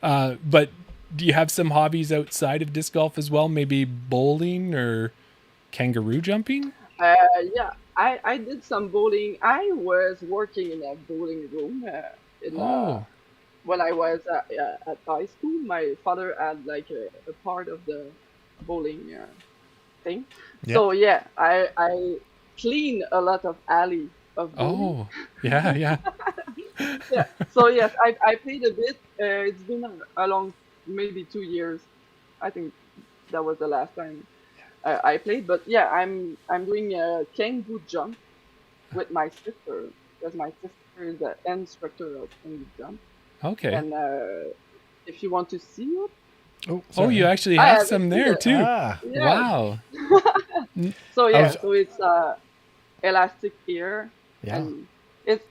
But do you have some hobbies outside of disc golf as well? Maybe bowling or kangaroo jumping? Uh, yeah. I did some bowling. I was working in a bowling room in Oh, when I was at high school. My father had like a part of the bowling thing. Yeah. So yeah, I clean a lot of alley of bowling. oh, yeah, yeah. Yeah. So yes, I played a bit. It's been a long, maybe 2 years. I think that was the last time I played. But yeah, I'm doing a kangaroo jump with my sister because my sister is the instructor of kangaroo jump. Okay. And if you want to see it, Oh, Oh, sorry. you actually I have have it some there here. too. Ah. Yeah. Wow. So I yeah, was. so it's elastic here, Yeah. and it's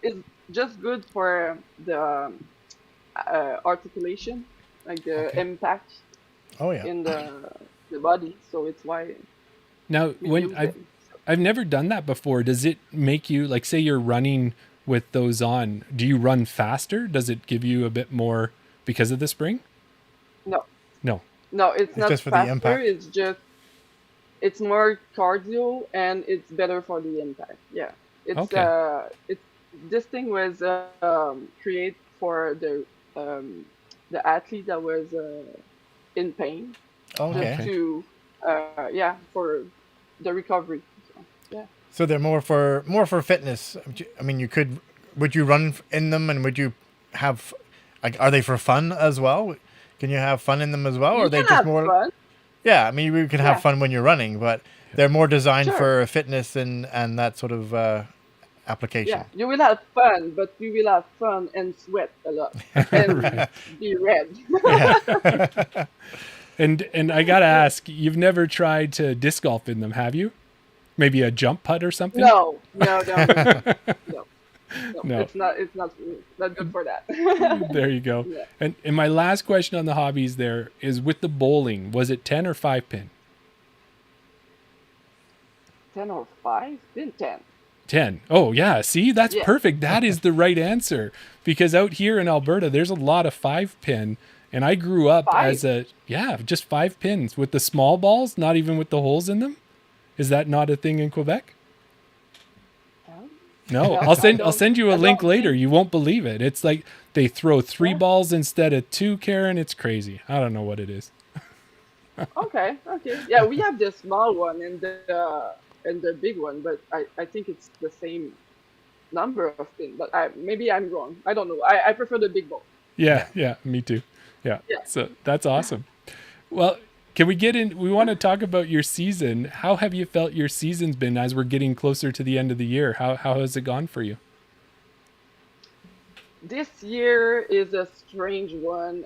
just good for the articulation, like the Okay. impact Oh yeah. in the body. So it's why Now, we when use I've it. So, I've never done that before. Does it make you like say you're running with those on? Do you run faster? Does it give you a bit more because of the spring? no, No. no, it's It's not just for the faster. impact. It's more cardio and it's better for the impact. Yeah, Okay. it's this thing was created for um the athlete that was in pain, just Okay. Okay. to yeah, for the recovery. So, yeah. So they're more for fitness. I mean, would you run in them, and would you have, like, are they for fun as well? Can you have fun in them as well, or You are they can just have more? fun. Yeah, I mean, we can have Yeah. fun when you're running, but they're more designed Sure. for fitness and that sort of application. Yeah, you will have fun, but you will have fun and sweat a lot and Right. be red. Yeah. And I gotta ask, you've never tried to disc golf in them, have you? Maybe a jump putt or something? No, no, no, no, no, no. No. It's not good for that. There you go. Yeah, And my last question on the hobbies there is with the bowling, was it 10 or 5 pin? 10 or 5? Then 10. 10. Oh, yeah. See, that's Yeah. perfect. That is the right answer. Because out here in Alberta, there's a lot of 5 pin. And I grew up 5? just 5 pins with the small balls, not even with the holes in them. Is that not a thing in Quebec? No, No, I'll I don't. send you a I link don't later. think. You won't believe it. It's like they throw 3 Yeah. balls instead of 2, Karen. It's crazy. I don't know what it is. Okay, okay. Yeah, we have the small one and the big one, but I think it's the same number of pins. But maybe I'm wrong. I don't know. I prefer the big ball. Yeah, me too. Yeah. Yeah. So that's awesome. Well, can we get in? We want to talk about your season. How have you felt your season's been as we're getting closer to the end of the year? How has it gone for you? This year is a strange one.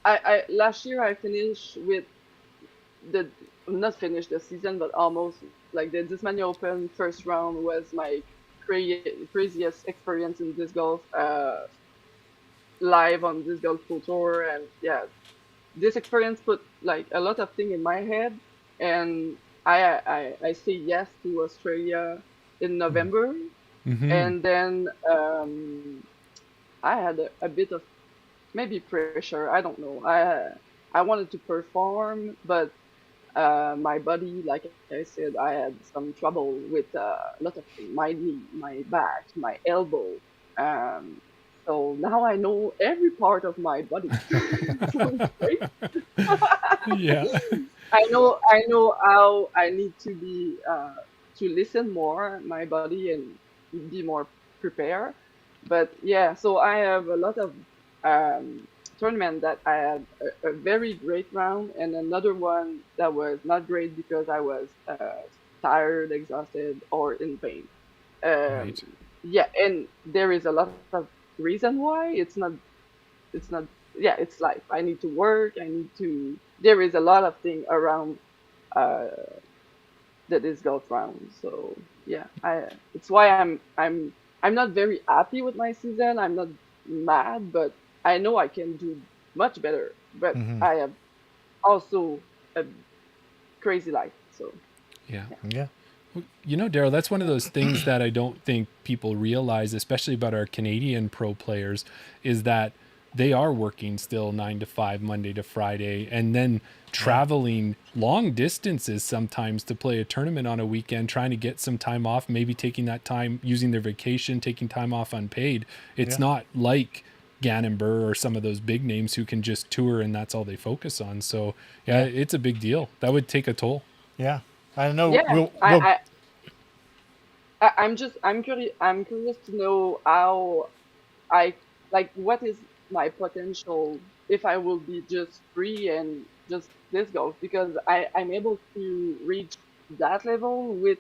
I last year I finished with the not finished the season, but almost like the Dismania Open first round was my craziest experience in disc golf. Live on Disc Golf Pro Tour, and yeah, this experience put like a lot of things in my head, and I say yes to Australia in November, Mm-hmm. and then I had a bit of maybe pressure. I don't know. I wanted to perform, but my body, like I said, I had some trouble with a lot of things. My knee, my back, my elbow. Um, so now I know every part of my body. So it's great. Yeah. I know how I need to be to listen more my body and be more prepared. But yeah, so I have a lot of tournament that I had a very great round, and another one that was not great because I was tired, exhausted, or in pain. Um, Right. yeah, and there is a lot of reason why it's not yeah, it's life. I need to work, I need to there is a lot of thing around uh the disc golf round. So yeah, I it's why I'm not very happy with my season. I'm not mad, but I know I can do much better. But Hmm. I have also a crazy life. So Yeah. Yeah. You know, Daryl, that's one of those things that I don't think people realize, especially about our Canadian pro players, is that they are working still 9 to 5, Monday to Friday, and then traveling long distances sometimes to play a tournament on a weekend, trying to get some time off, maybe taking that time, using their vacation, taking time off unpaid. It's Yeah. not like Gannon Burr or some of those big names who can just tour and that's all they focus on. So, yeah, it's a big deal. That would take a toll. Yeah. I know. yeah, We'll. I'm curious to know how I like what is my potential if I will be just free and just disc golf because I'm able to reach that level with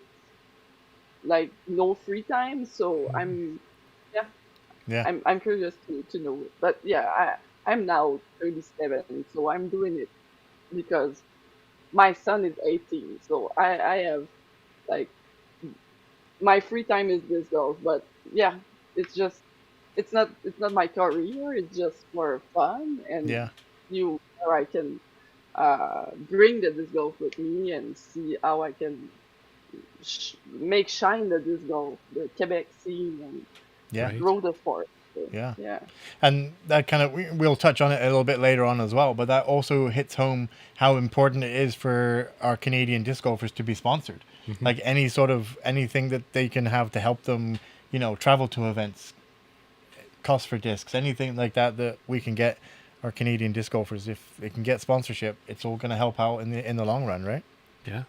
like no free time. So yeah, Yeah. I'm curious to know. But yeah, I'm now 37, so I'm doing it because my son is 18, so I have like my free time is disc golf. But yeah, it's just it's not my career. It's just for fun and Yeah. you where I can bring the disc golf with me and see how I can make shine the disc golf, the Quebec scene, and Yeah. Right. grow the sport. So, Yeah. yeah. And that kind of we'll touch on it a little bit later on as well, but that also hits home how important it is for our Canadian disc golfers to be sponsored. Like any sort of anything that they can have to help them, travel to events, cost for discs, anything like that that we can get our Canadian disc golfers, if they can get sponsorship, it's all going to help out in the long run, right? Yeah.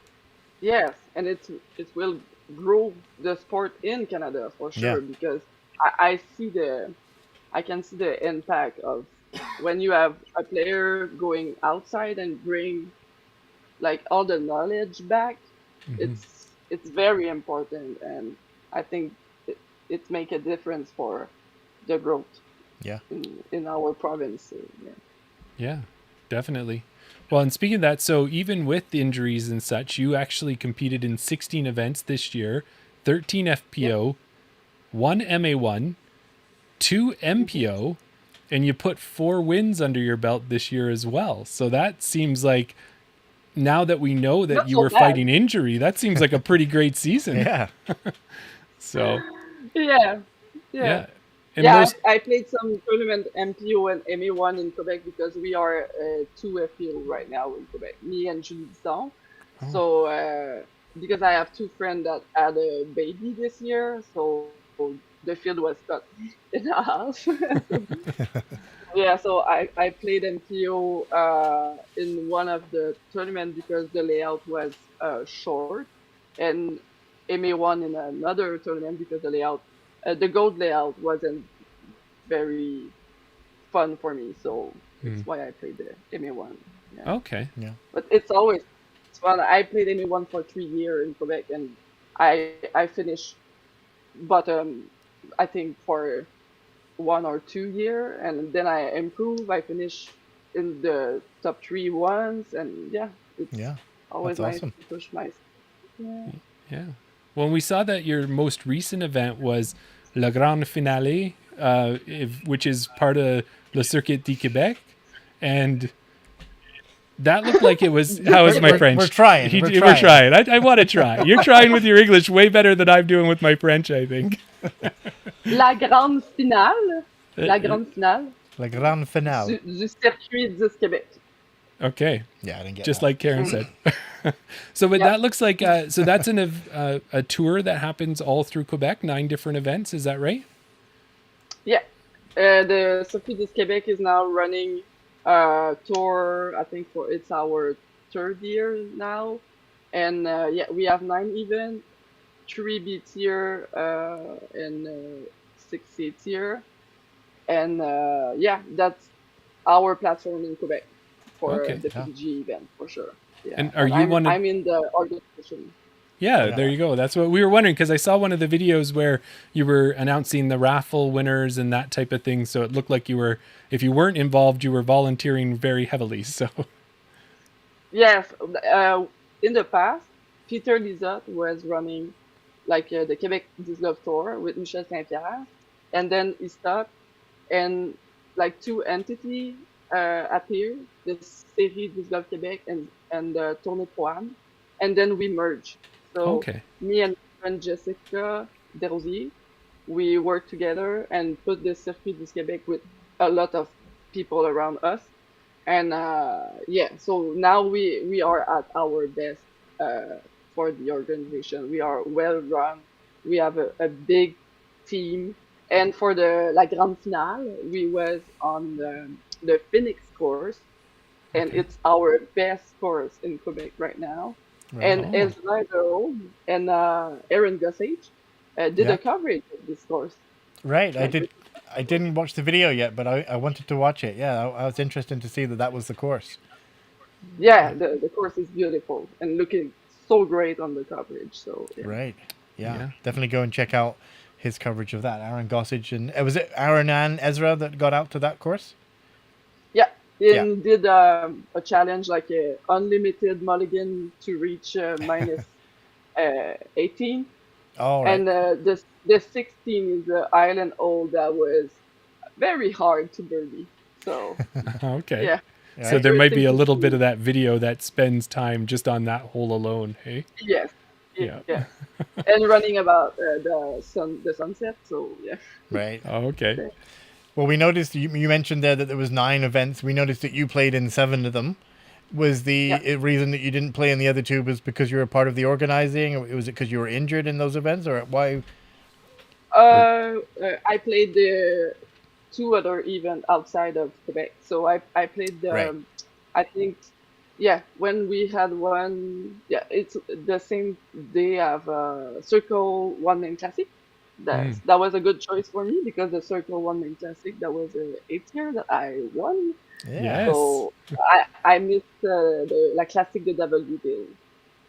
Yes, and it will grow the sport in Canada for Yeah. sure because I can see the impact of when you have a player going outside and bring like all the knowledge back, it's very important, and I think it make a difference for the growth Yeah. in our province. So, yeah. Yeah, definitely. Well, and speaking of that, so even with injuries and such, you actually competed in 16 events this year, 13 FPO, 1 MA1, 2 MPO, and you put 4 wins under your belt this year as well. So that seems like, now that we know that Not you so were bad. fighting injury, that seems like a pretty great season. Yeah. So, Yeah, yeah. yeah. And Yeah, most, I played some tournament MPO and MA1 in Quebec because we are 2 FPO right now in Quebec, me and Julie Disson. So because I have 2 friends that had a baby this year, so the field was cut in half. Yeah, so I played MPO in one of the tournament because the layout was short, and MA1 in another tournament because the layout, the gold layout wasn't very fun for me. So that's why I played the MA1. Yeah, okay. Yeah. but it's always fun. I played MA1 for 3 years in Quebec, and I finished bottom, I think for 1 or 2 year, and then I improve. I finish in the top 3 once, and yeah, it's Yeah. always That's nice awesome. to push myself. Yeah. Yeah. Well, we saw that your most recent event was La Grande Finale, which is part of Le Circuit du Québec. And that looked like it was, how is my French? We're trying. We're trying. I want to try. You're trying with your English way better than I'm doing with my French, I think. La grande finale, la grande finale La grande finale. du circuit 10 Québec. Okay. Yeah, I didn't get Just that. like Karen said. So, but Yeah. that looks like, so that's a tour that happens all through Quebec, 9 different events. Is that right? Yeah, the Circuit du Québec is now running tour. I think for it's our 3rd year now, and yeah, we have 9 events, 3B tier and 6C tier, and yeah, that's our platform in Quebec for Okay. the Yeah. PDG event for sure. Yeah, And are you I'm, one of- I'm in the organization. Yeah, Yeah. there you go. That's what we were wondering, because I saw one of the videos where you were announcing the raffle winners and that type of thing. So it looked like you were, if you weren't involved, you were volunteering very heavily. So Yes, in the past, Peter Lizotte was running like the Quebec Disc Golf Tour with Michel Saint-Pierre, and then he stopped, and like 2 entities appeared, the Série Disc Golf Québec and the Tournée Pro-Am, and then we merged. So okay, me and my friend Jessica Desrosiers, we worked together and put the Circuit du Québec with a lot of people around us. And yeah, so now we are at our best for the organization. We are well run. We have a big team. And for the La Grande Finale, we was on the Phoenix course, and Okay. it's our best course in Quebec right now. And Oh. Ezra Jerome and Aaron Gossage did Yeah. a coverage of this course. Right. I Like, did. I didn't watch the video yet, but I wanted to watch it. Yeah, I was interested to see that that was the course. yeah, the course is beautiful and looking so great on the coverage. So yeah. Right. Yeah. Yeah. Definitely go and check out his coverage of that. Aaron Gossage and was it Aaron and Ezra that got out to that course? Yeah, Yeah. and did a challenge like a unlimited mulligan to reach minus 18, Oh, right. and the 16 is the island hole that was very hard to birdie. So Okay. yeah, So Right. there might be a Interesting to little bit see. of that video that spends time just on that hole alone. Hey. yes, Yeah. yeah, and running about the sunset. So yeah, Right. Oh, okay. Well, we noticed you mentioned there that there was 9 events. We noticed that you played in 7 of them. Was the Yeah. reason that you didn't play in the other 2 was because you were part of the organizing, or was it because you were injured in those events, or why? I played the 2 other events outside of Quebec. So I played the Right. I think yeah, when we had one, yeah, it's the same day of Circle One Man Classic, That was a good choice for me because the Circle One Main Classic, that was the 8th year that I won. Yeah. Yes. So I missed the La Classique de WFDF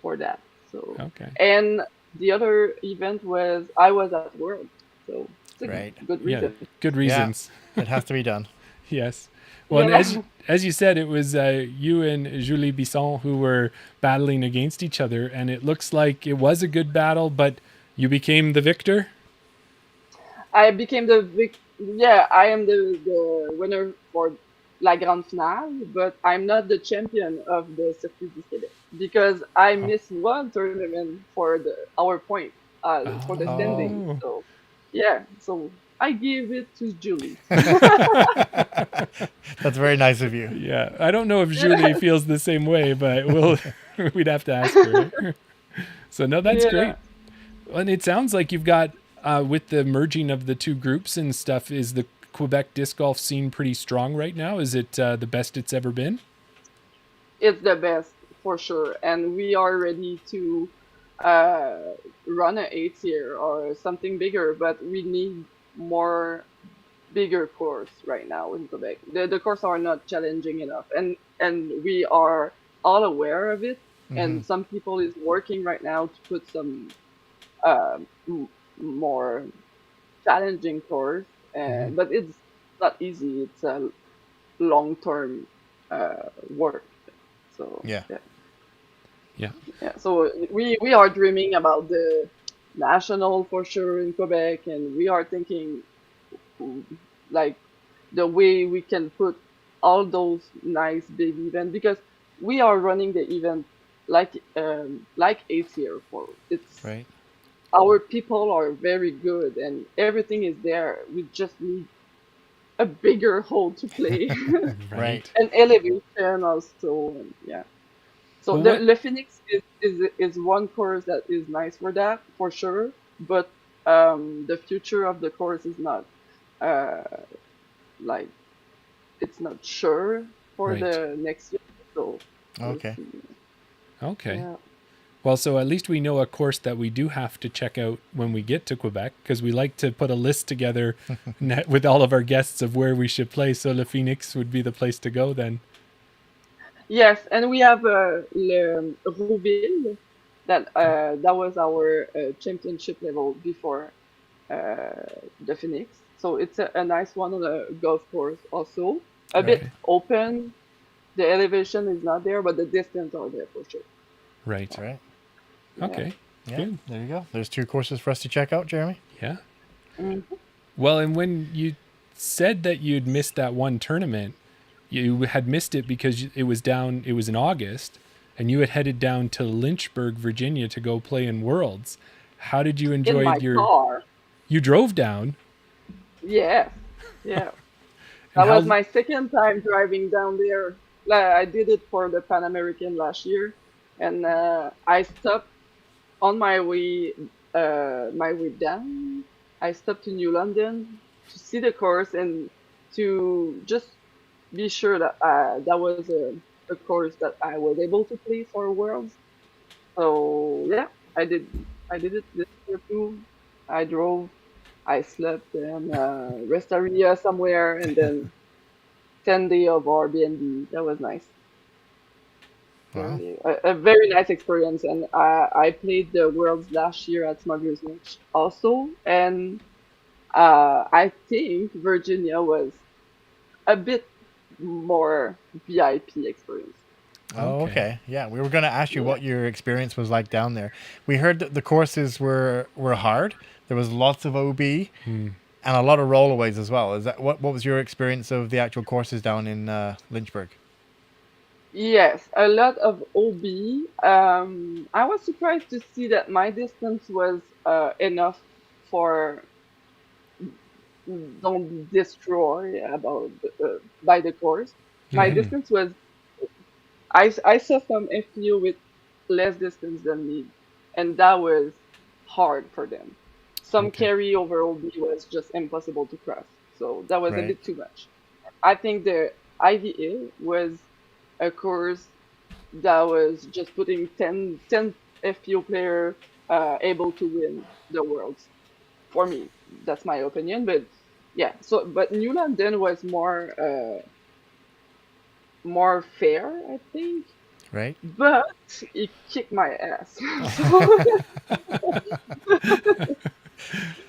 for that. So Okay. and the other event was I was at World, so it's a Right. good Yeah. reason. Good Yeah. reasons. It has to be done. Yes. Well, and Yeah. as you said, it was you and Julie Bisson who were battling against each other, and it looks like it was a good battle, but you became the victor. I became yeah, I am the winner for La Grande Finale, but I'm not the champion of the Circuit du Québec because I Oh. missed one tournament for our point for the standing. Oh. So yeah, so I give it to Julie. That's very nice of you. Yeah. I don't know if Julie feels the same way, but we'd have to ask her. So no, that's great. Yeah. And it sounds like you've got with the merging of the two groups and stuff. Is the Quebec disc golf scene pretty strong right now? Is it the best it's ever been? It's the best for sure, and we are ready to uh, run an 8th year or something bigger, but we need more bigger course right now in Quebec. The course are not challenging enough, and we are all aware of it. Mm-hmm. And some people is working right now to put some uh, more challenging course, Mm-hmm. but it's not easy. It's a long term work. So Yeah. yeah. Yeah. Yeah, so we are dreaming about the national for sure in Quebec, and we are thinking mm, like the way we can put all those nice big events because we are running the event like 8th year for it's Right. our people are very good and everything is there. We just need a bigger hole to play Right. and elevation also, and yeah. So Well, the what? Le Phoenix is one course that is nice for that for sure, but the future of the course is not uh like it's not sure for Right. the next year. So we'll Okay. see. Okay. Yeah. Well, so at least we know a course that we do have to check out when we get to Quebec, because we like to put a list together with all of our guests of where we should play. So Le Phoenix would be the place to go then. Yes, and we have Rouville that was our championship level before the Phoenix. So it's a nice one on a golf course also. A bit Okay. open. The elevation is not there, but the distance are there for sure. Right. Right. Okay. Yeah. Good. There you go. There's 2 courses for us to check out, Jeremy. Yeah. Mhm. Well, and when you said that you'd missed that one tournament, you had missed it because it was in August, and you had headed down to Lynchburg, Virginia to go play in Worlds. How did you In enjoy my car. you drove down, Yes. Yeah. and That was how, my second time driving down there. I did it for the Pan American last year, and I stopped on my way down. I stopped to New London to see the course and to just be sure that that was a course that I was able to play for Worlds. So yeah, I did. I did it this year too. I drove. I slept in a rest area somewhere, and then 10 day of Airbnb. That was nice. Wow. A very nice experience, and I played the Worlds last year at Smuggler's Match also, and I think Virginia was a bit more VIP experience. Oh, Okay. okay. Yeah, we were going to ask you Yeah. what your experience was like down there. We heard that the courses were hard. There was lots of OB Hmm. and a lot of rollaways as well. Is that what was your experience of the actual courses down in Lynchburg? Yes, a lot of OB. I was surprised to see that my distance was enough for don't be destroyed by the course. My Mhm. distance was I saw some FPO with less distance than me, and that was hard for them. Some Okay. carry over OB was just impossible to cross, so that was a Right. bit too much. I think the IVA was a course that was just putting ten FPO player able to win the worlds. for me. That's my opinion. But yeah, so but New London was more fair, I think. Right? But it kicked my ass. So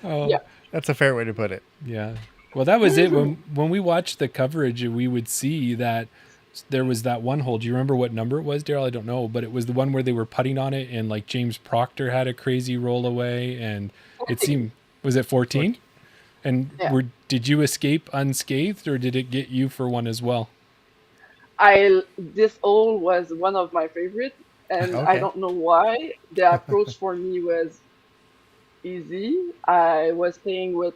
Oh, yeah, That's a fair way to put it. yeah. Well, that was it. When we watched the coverage, we would see that there was that one hole. Do you remember what number it was, Daryl? I don't know, but it was the one where they were putting on it, and like James Proctor had a crazy roll away, and it seemed, was it 14? And yeah. did you escape unscathed, or did it get you for one as well? This hole was one of my favorite, and I Okay. don't know why. The approach for me was easy. I was playing with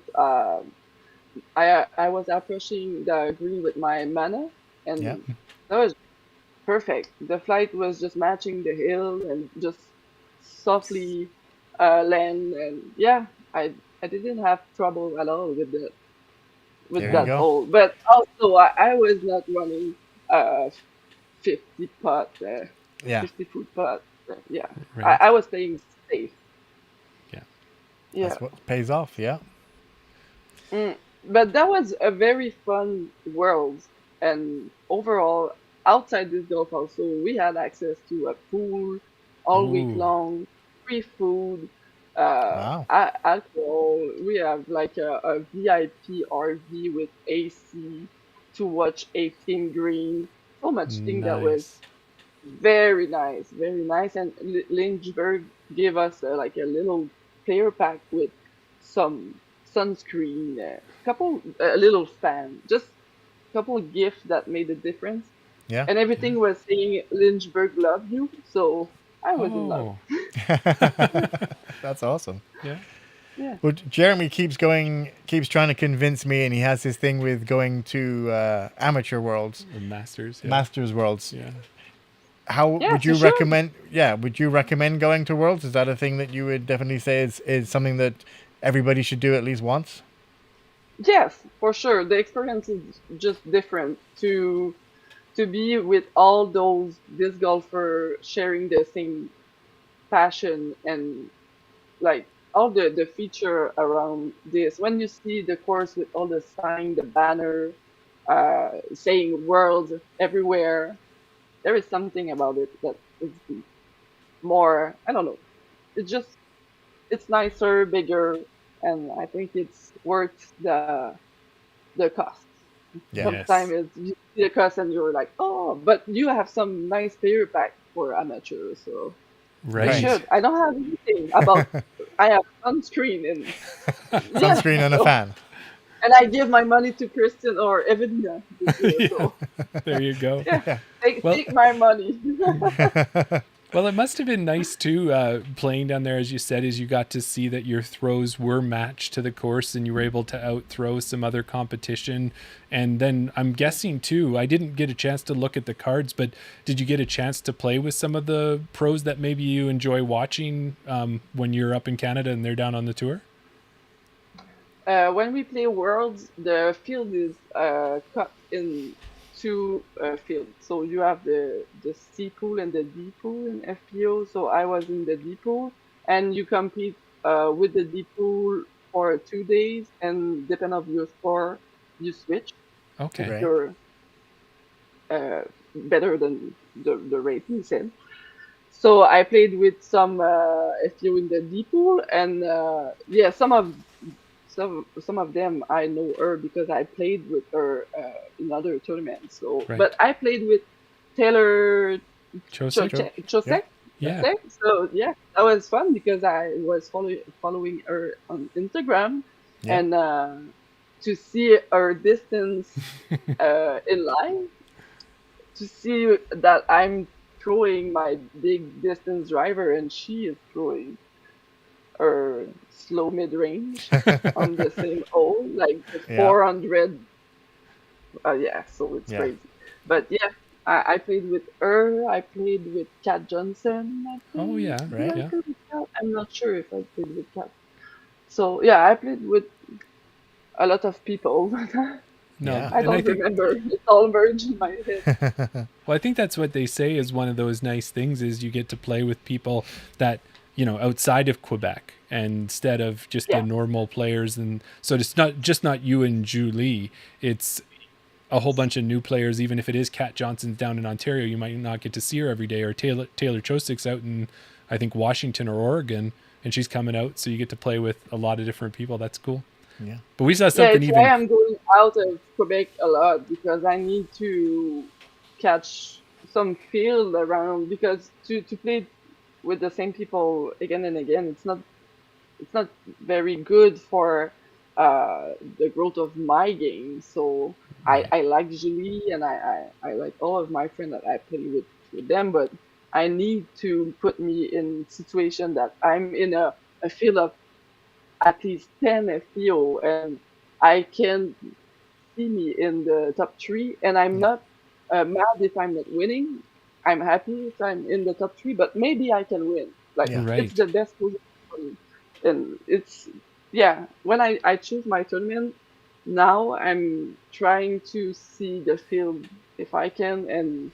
I was approaching the green with my mana, Yeah. and that was perfect. The flight was just matching the hill and just softly land, and yeah, I didn't have trouble at all with There you that go. hole. But also, I was not running 50 putt, Yeah. 50-foot putt. Yeah, Right. I was playing safe. Yeah. Yeah. That's what pays off. Yeah. Mm. But that was a very fun world, and overall, outside this golf also, we had access to a pool all week Ooh. long, free food, Wow. alcohol. We have like a VIP RV with AC to watch 18 green. So much thing that was Nice. very nice. And Lynchburg gave us like a little player pack with some sunscreen, a little fan, just couple gifts that made a difference. Yeah. And everything was saying Lynchburg love you, so I was in love. Oh, That's awesome. yeah. Yeah. Well, Jeremy keeps trying to convince me, and he has this thing with going to amateur worlds, The Masters. Yeah. masters worlds. Yeah. How Yeah, would you for sure. recommend? Yeah, would you recommend going to worlds? Is that a thing that you would definitely say is something that everybody should do at least once? Yes, for sure. The experience is just different to be with all those disc golfer sharing the same passion and like all the feature around this. When you see the course with all the sign, the banner, saying world everywhere, there is something about it that is more, I don't know. It's nicer, bigger, and I think it's worth the cost. Yeah. Yes. Sometimes it's, you see the cost and you're like, oh, but you have some nice player pack for amateurs, so you Right. should. I don't have anything about. I have sunscreen and yeah, Sunscreen and a so, fan. and I give my money to Kristen or Evelina this year. So There you go. yeah, Well- take my money. Well, it must have been nice too, playing down there, as you said, as you got to see that your throws were matched to the course and you were able to out throw some other competition. And then I'm guessing too, I didn't get a chance to look at the cards, but did you get a chance to play with some of the pros that maybe you enjoy watching when you're up in Canada and they're down on the tour? When we play Worlds, the field is cut in two fields. So you have the C pool and the D pool in FPO. So I was in the D pool, and you compete with the D pool for 2 days, and depending on your score, you switch. Okay. Right. You're better than the rating said. So I played with some FPO in the D pool, and yeah, some of them I know her because I played with her in other tournaments. So, Right. but I played with Taylor Chosek? Chosek. Yeah. Chosek. So yeah, that was fun because I was following her on Instagram, Yeah. and to see her distance in live, to see that I'm throwing my big distance driver and she is throwing her slow mid range on the same hole, like the Yeah. 400. Yeah, so it's Yeah. crazy. But yeah, I played with her. I played with Kat Johnson, I think. Oh, yeah. Right. Did I Yeah. play with Kat? I'm not sure if I played with Kat. So yeah, I played with a lot of people. No, Yeah. I and don't I think, remember. It's all merged in my head. well, I think that's what they say is one of those nice things is you get to play with people that outside of Quebec, and instead of just the Yeah. normal players. And so it's not you and Julie, it's a whole bunch of new players. Even if it is Kat Johnson's down in Ontario, you might not get to see her every day, or Taylor Chosick's out in, I think, Washington or Oregon, and she's coming out, so you get to play with a lot of different people. That's cool. Yeah. But we saw Yeah, something it's why even I'm going out of Quebec a lot, because I need to catch some field around, because to play with the same people again and again, it's not very good for the growth of my game. So I like Julie, and I like all of my friends that I play with them, but I need to put me in situation that I'm in a field of at least 10 FPO, and I can see me in the top three, and I'm Yeah. not mad if I'm not winning. I'm happy if I'm in the top three, but maybe I can win. Like, Yeah. it's right. the best position for me. And it's, yeah, when I choose my tournament, now I'm trying to see the field if I can, and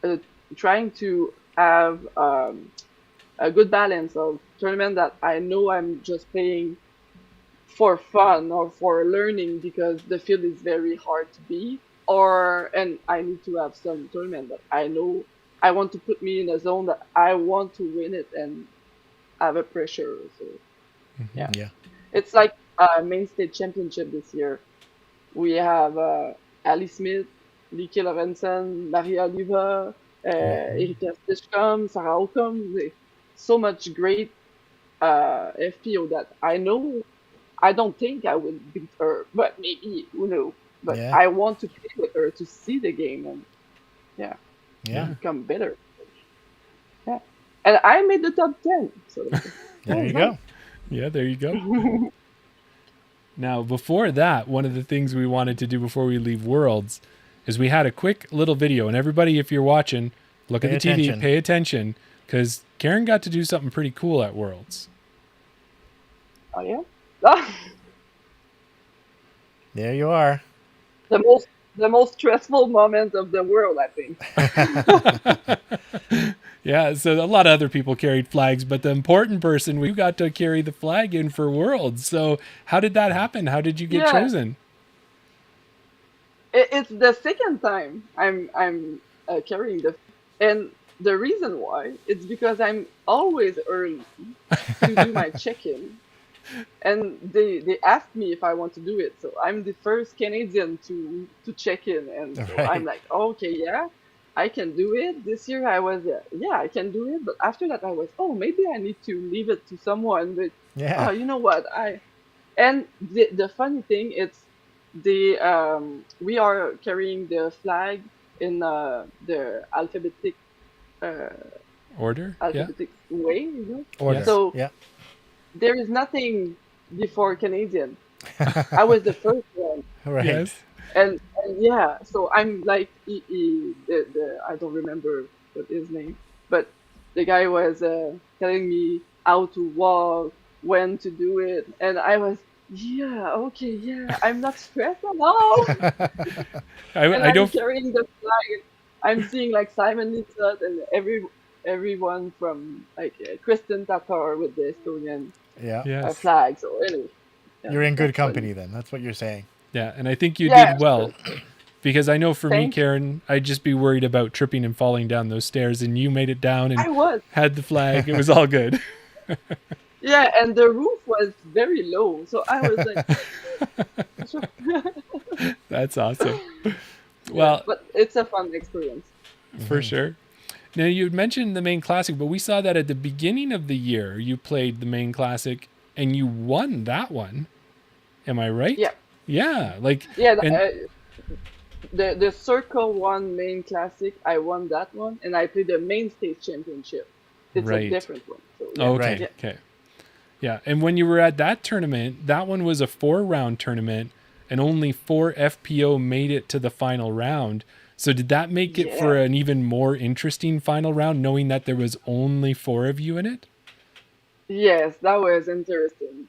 uh, trying to have a good balance of tournament that I know I'm just playing for fun or for learning because the field is very hard to beat, or and I need to have some tournament that I know I want to put me in a zone that I want to win it and have a pressure. So yeah, Yeah. it's like main state championship this year. We have Ali Smith, Vicky Lorenzen, Maria Oliva, Yeah. Erika Stishkom, Sarah Ockham. So much great FPO that I know. I don't think I will beat her, but maybe, who knows. But Yeah. I want to play with her to see the game and, yeah, Yeah. become better. Yeah. And I made the top 10. So There you go. Yeah, there you go. Now, before that, one of the things we wanted to do before we leave Worlds is we had a quick little video. And everybody, if you're watching, look at Pay the TV, attention. pay attention, because Karen got to do something pretty cool at Worlds. Oh, yeah. Ah, There you are. the most stressful moment of the world, I think. Yeah, so a lot of other people carried flags, but the important person, you got to carry the flag in for Worlds. So how did that happen? How did you get Yeah. chosen? It's the second time I'm carrying and the reason why it's because I'm always early to do my check-in, and they asked me if I want to do it. So I'm the first Canadian to check in, and so Right. I'm like, okay, yeah, I can do it. This year I was, yeah, I can do it. But after that I was, oh, maybe I need to leave it to someone. But Yeah. you know what? And the funny thing, it's we are carrying the flag in the uh, Order? Yeah. alphabetic way, Order. So Yeah. there is nothing before Canadian. I was the first one, Right. Yes. and yeah, so I'm like the I don't remember what his name, but the guy was telling me how to walk, when to do it, and I was, yeah, okay, yeah, I'm not stressed at all. And I I'm don't. carrying the flag. I'm seeing like Simon Litzot and everyone from like Kristen Tatar with the Estonian Yeah. Yes. flag. So anyway, yeah, You're in good that's funny. company then. That's what you're saying. Yeah, and I think you Yeah, did well. Because I know for me, Thank you. Karen, I'd just be worried about tripping and falling down those stairs, and you made it down I and was. had the flag. It was all good. Yeah, and the roof was very low, so I was like, That's awesome. Well, but it's a fun experience. for sure. Now, you had mentioned the main classic, but we saw that at the beginning of the year, you played the main classic and you won that one. Am I right? Yeah. Yeah. Like, Yeah, and the Circle One main classic, I won that one, and I played the main stage championship. It's Right. a different one. So yeah. okay. Right. Yeah. Okay. Yeah. And when you were at that tournament, that one was a 4-round tournament and only 4 FPO made it to the final round. So did that make it for Yeah. an even more interesting final round, knowing that there was only 4 of you in it? Yes, that was interesting.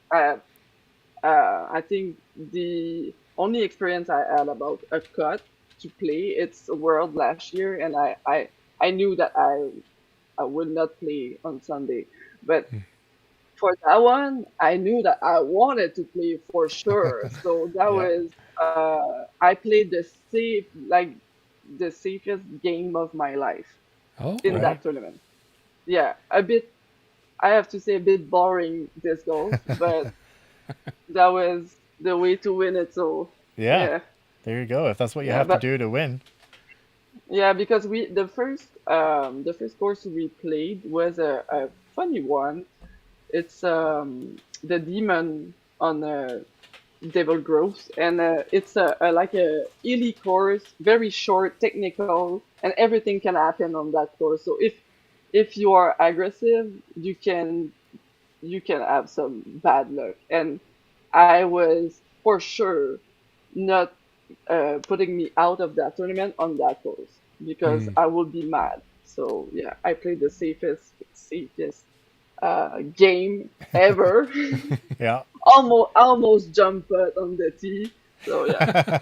I think the only experience I had about a cut to play, it's a World last year, and I knew that I will not play on Sunday. But for that one, I knew that I wanted to play for sure. So that Yeah. was I played the safest game of my life Oh, in Right. that tournament. Yeah, a bit. I have to say a bit boring disc golf, but that was the way to win it. So Yeah. yeah, There you go. If that's what you yeah, have to but do to win. yeah, because the first course we played was a funny one. It's the demon on Devil Groves, and it's a like a hilly course, very short, technical, and everything can happen on that course. So if you are aggressive, you can have some bad luck. And I was for sure not putting me out of that tournament on that course because I would be mad. So yeah, I played the safest game ever. Yeah. Almost jump putt on the tee. So yeah.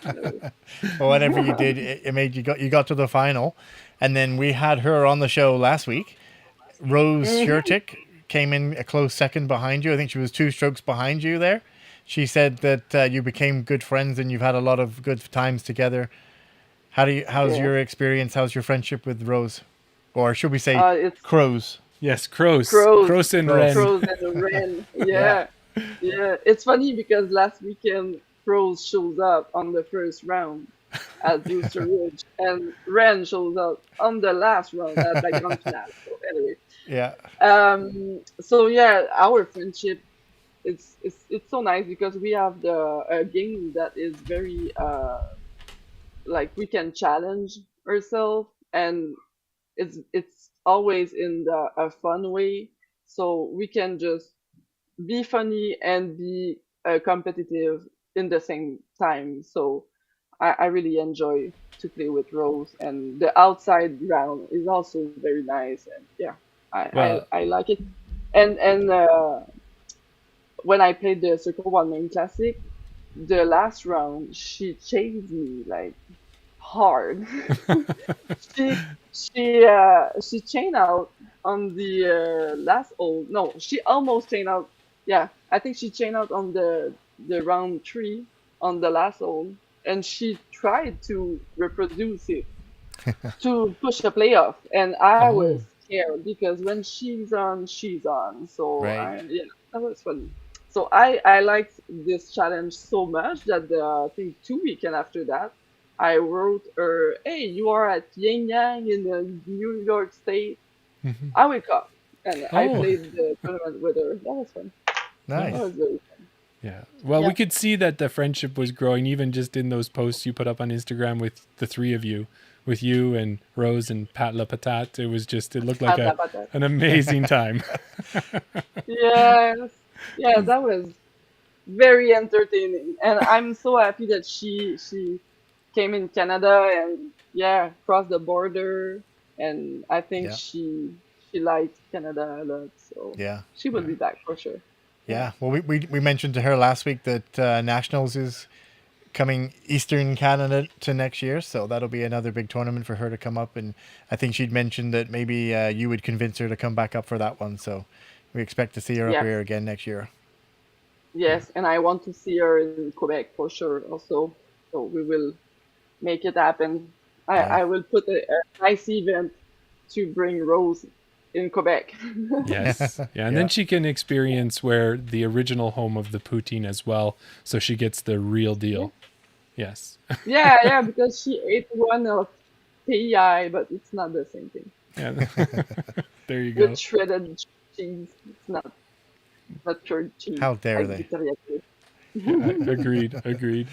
Well, whatever you did, it made you got to the final, and then we had her on the show last week. Rose Shurtick came in a close second behind you. I think she was 2 strokes behind you there. She said that you became good friends and you've had a lot of good times together. How's Yes. your experience? How's your friendship with Rose, or should we say It's Crows? yes, Kroos. crows, Kroos and Kroos. Ren. crows and Ren. Yeah. Yeah, yeah. It's funny because last weekend crows shows up on the first round at Booster Ridge, and Ren shows up on the last round at like grand finale. So anyway, Yeah. so yeah, our friendship it's so nice because we have the a game that is very like we can challenge ourselves, and it's always in a fun way, so we can just be funny and be competitive in the same time. So I really enjoy to play with Rose, and the outside ground is also very nice, and yeah, Well, I like it. And when I played the Circle One Main Classic, the last round she chased me like hard. She chained out on the last hole. No, she almost chained out. Yeah, I think she chained out on the round 3 on the last hole, and she tried to reproduce it to push a playoff, and I oh, was scared because when she's on, she's on. So Right. yeah, that was funny. So I liked this challenge so much that I think 2 weekend after that, I wrote her, "Hey, you are at Yin Yang in the New York State. I will come." And I oh, played the tournament with her. That was fun. That Nice. was very fun. yeah. Well, we Yeah. could see that the friendship was growing even just in those posts you put up on Instagram with the 3 of you, with you and Rose and Pat La Patate. It looked like Pata pata. an amazing time. Yes. Yeah, that was very entertaining, and I'm so happy that she came in Canada and yeah, crossed the border, and I think Yeah. she liked Canada a lot, so Yeah. she will be back for sure. Yeah. Yeah. Well, we mentioned to her last week that Nationals is coming Eastern Canada to next year, so that'll be another big tournament for her to come up. And I think she'd mentioned that maybe you would convince her to come back up for that one. So we expect to see her up Yes. here again next year. Yes, and I want to see her in Quebec for sure also. So we will make it happen. Yeah. I will put a nice event to bring Rose in Quebec. Yes. Yeah. And Yeah. then she can experience where the original home of the poutine as well. So she gets the real deal. Yes. Yeah, because she ate one of PEI, but it's not the same thing. Yeah. There you go. With shredded cheese, it's not cured cheese. How dare like they? Victoriaville. Yeah, agreed.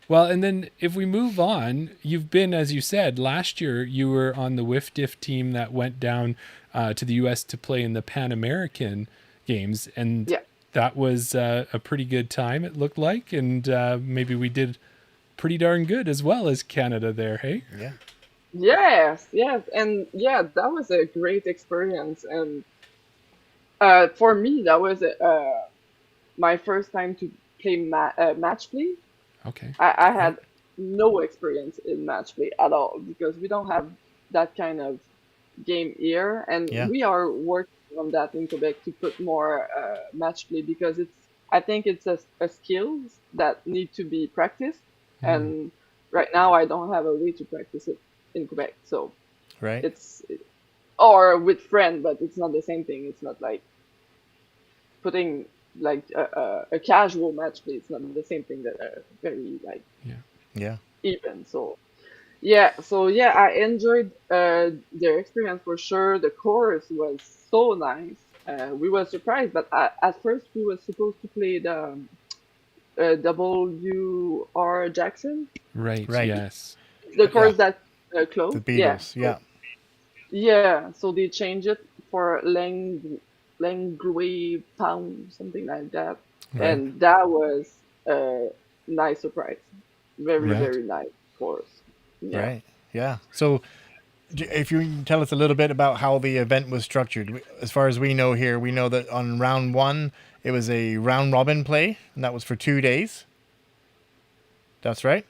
Well, and then if we move on, you've been, as you said, last year you were on the WFDF team that went down to the U.S. to play in the Pan American Games, and Yeah. that was a pretty good time, it looked like, and maybe we did pretty darn good as well as Canada there, hey? Yeah. Yes, and yeah, that was a great experience, and for me, that was my first time to play match play. Okay. I had no experience in match play at all because we don't have that kind of game here, and Yeah. we are working on that in Quebec to put more match play because I think it's a skills that need to be practiced, and right now I don't have a way to practice it in Quebec, so Right. it's or with friend, but it's not the same thing. It's not like putting like a casual match play. It's not the same thing that very like Yeah. even. So I enjoyed their experience for sure. The chorus was so nice. We were surprised, but at first we were supposed to play the W.R. Jackson, Right. Right. Yes. the chorus Yeah. that The closed. Beatles. Yeah. Yeah, so they changed it for Langue Pound, something like that. Right. And that was a nice surprise. Very, Right. very nice, of course. Yeah. Right. Yeah. So, if you can tell us a little bit about how the event was structured. As far as we know here, we know that on round one, it was a round robin play, and that was for 2 days. That's right.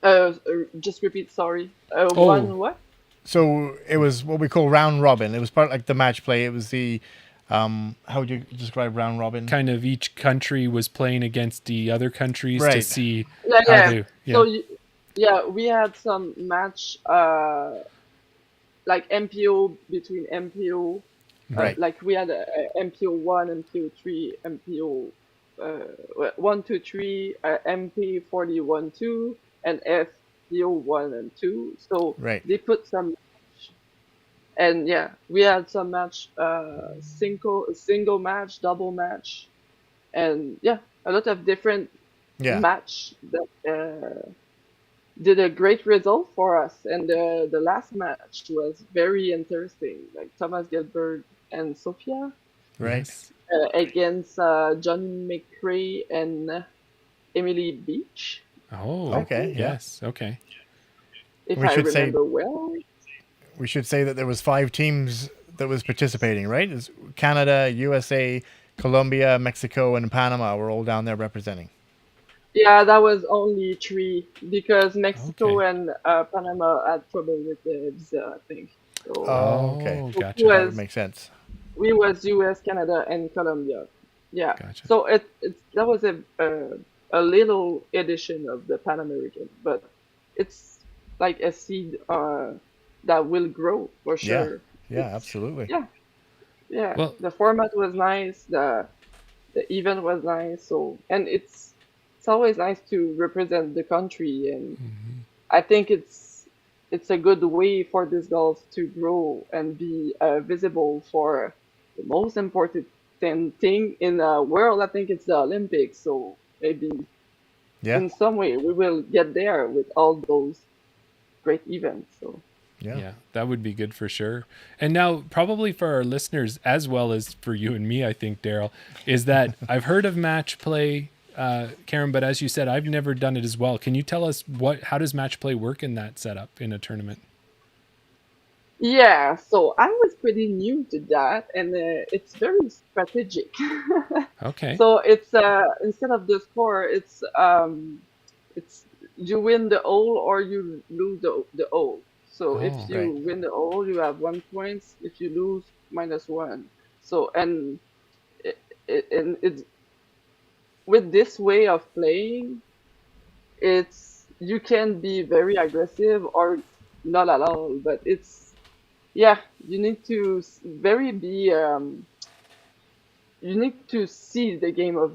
Uh, just repeat, sorry. Oh. One what? So it was what we call round robin. It was part like the match play. It was the how would you describe round robin? Kind of each country was playing against the other countries to Right. see Yeah, how yeah. they. Yeah. So, we had some match, like MPO between MPO. Right. Like we had a MPO 1, MPO 3, MPO 1, 2, 3, MP 41, 2, and FPO 1 and 2. So Right. they put some, and we had some match, single match, double match, and a lot of different Yeah. match that did a great result for us. And the last match was very interesting, like Thomas Gilbert and Sophia Right. Yes. against Johnny McRae and Emily Beach, Oh. Okay, yeah. Yes. Okay. if We I should say- remember well. We should say that there was 5 teams that was participating. Right. It's Canada, USA, Colombia, Mexico, and Panama were all down there representing. Yeah, that was only 3 because Mexico Okay. and Panama had trouble with the visa, I think. So Oh, okay. Oh, So gotcha. who That has- would make sense. we was US, Canada, and Colombia. Yeah. Gotcha. So that was a little edition of the Pan American, but it's like a seed that will grow for Yeah. sure. Yeah, absolutely. Yeah. Well- The format was nice. The event was nice. So and it's always nice to represent the country, and I think it's a good way for these girls to grow and be visible for the most important thing in the world. I think it's the Olympics. So maybe Yeah. in some way we will get there with all those great events. So Yeah. That would be good for sure. And now, probably for our listeners, as well as for you and me, I think, Daryl, is that I've heard of match play, Karen, but as you said, I've never done it as well. Can you tell us how does match play work in that setup in a tournament? yeah, so I was pretty new to that, and it's very strategic. Okay. So it's instead of the score, it's you win the hole or you lose the hole. So if Oh, you right. win the hole, you have 1 point. If you lose, -1. So and it's with this way of playing, you can be very aggressive or not at all. But you need to very be you need to see the game of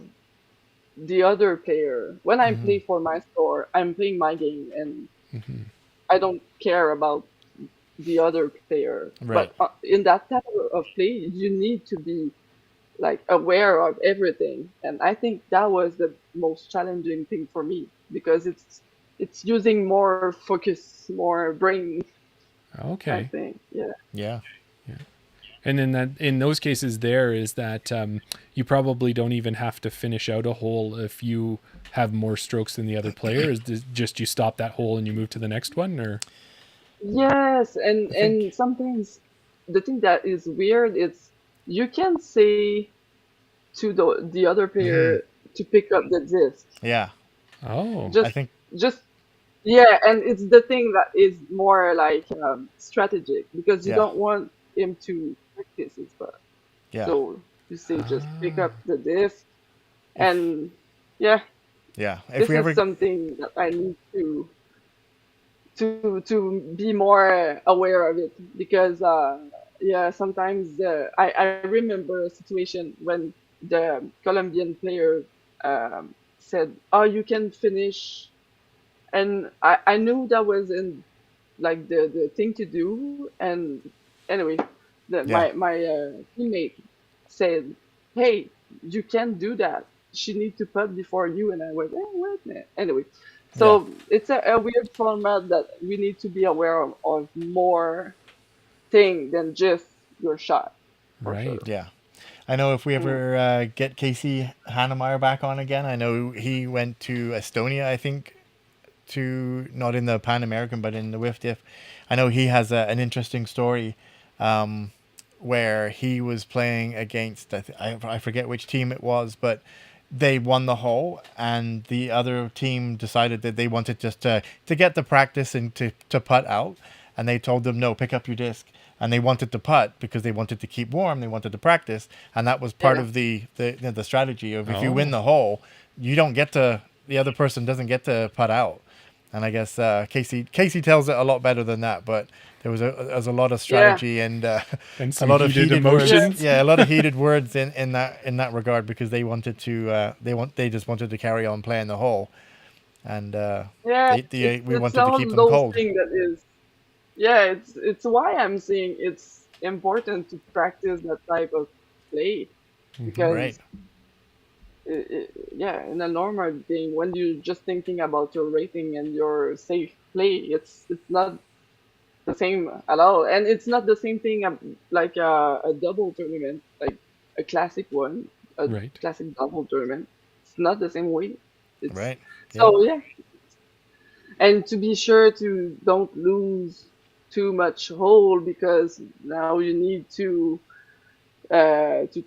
the other player. When I play for my score, I'm playing my game, and I don't care about the other player. Right. But in that type of play, you need to be like aware of everything, and I think that was the most challenging thing for me because it's using more focus, more brain. I Okay. think, yeah. Yeah. And in those cases, there is that you probably don't even have to finish out a hole if you have more strokes than the other player. Is this just you stop that hole and you move to the next one, or? Yes, and sometimes the thing that is weird is you can say to the other player to pick up the disc. Yeah. Oh. I Just think just Yeah, and it's the thing that is more like strategic because you Yeah. don't want him to practice his butt. Yeah. So you say just pick Ah, up the disc, If and yeah, yeah, if this we is ever something that I need to be more aware of it because yeah, sometimes I remember a situation when the Colombian player said, "Oh, you can finish," and I knew that was in like the thing to do. And anyway, yeah. my teammate said, "Hey, you can't do that. She needs to putt before you." And I went, "Eh, wait a minute." Anyway, Yeah. so it's a weird format that we need to be aware of more thing than just your shot, for right. sure. Yeah. I know if we Mm. ever get Casey Hannemeyer back on again, I know he went to Estonia, I think, to not in the Pan American, but in the WFDF. I know he has an interesting story um, where he was playing against, I forget which team it was, but they won the hole, and the other team decided that they wanted just to get the practice and to putt out, and they told them, no, pick up your disc. And they wanted to putt because they wanted to keep warm. They wanted to practice, and that was part Yeah, of the strategy of if you win Oh, the hole, you don't get to the other person doesn't get to putt out. And I guess Casey tells it a lot better than that, but there was a lot of yeah, strategy and and a some lot of heated heated words. yeah, emotions. Yeah, a lot of heated words in that regard because they wanted to they just wanted to carry on playing the hole, and yeah. we It's wanted to all keep them those cold. things that is. Yeah, it's why I'm saying it's important to practice that type of play Right. because yeah, in a normal game, when you're just thinking about your rating and your safe play, it's not the same at all, and it's not the same thing like a double tournament, like a classic one, a Right. classic double tournament. It's not the same way. It's Right. Yep. so yeah, and to be sure to don't lose too much hole because now you need to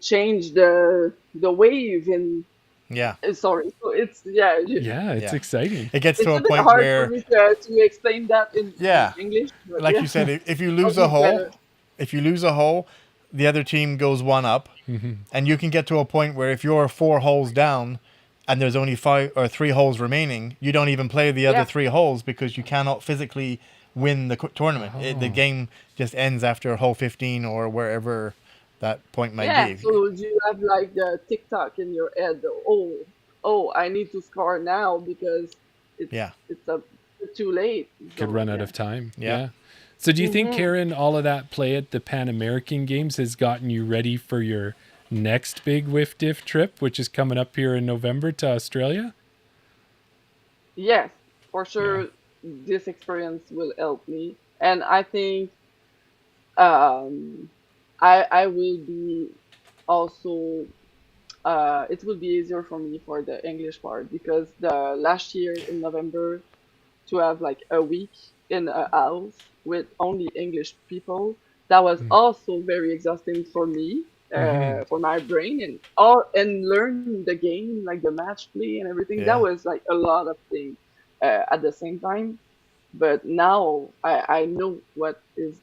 change the wave in Yeah. sorry, so it's yeah, Yeah, it's Yeah. exciting. It gets to it's a a bit point hard for where me to explain that in yeah, English, but like yeah, you said, if you I'll lose a do hole, better. if you lose a hole, the other team goes one up, and you can get to a point where if you're 4 holes down, and there's only 5 or 3 holes remaining, you don't even play the other Yeah, 3 holes because you cannot physically win the tournament. The Oh, game just ends after hole 15 or wherever that point might yeah. be. So you have like the TikTok in your head. Oh, I need to score now because it's Yeah, it's a too late. could So run out yeah. of time. yeah. Yeah. So do you think, Hmm. Karen, all of that play at the Pan American Games has gotten you ready for your next big Whiff Diff trip, which is coming up here in November to Australia? Yes, for Yeah. sure. This experience will help me, and I think um, I will be also it will be easier for me for the English part because the last year in November to have like a week in a house with only English people, that was also very exhausting for me, Mm-hmm. for my brain and all, and learn the game, like the match play and everything. That Yeah. was like a lot of things at the same time. But now I know what is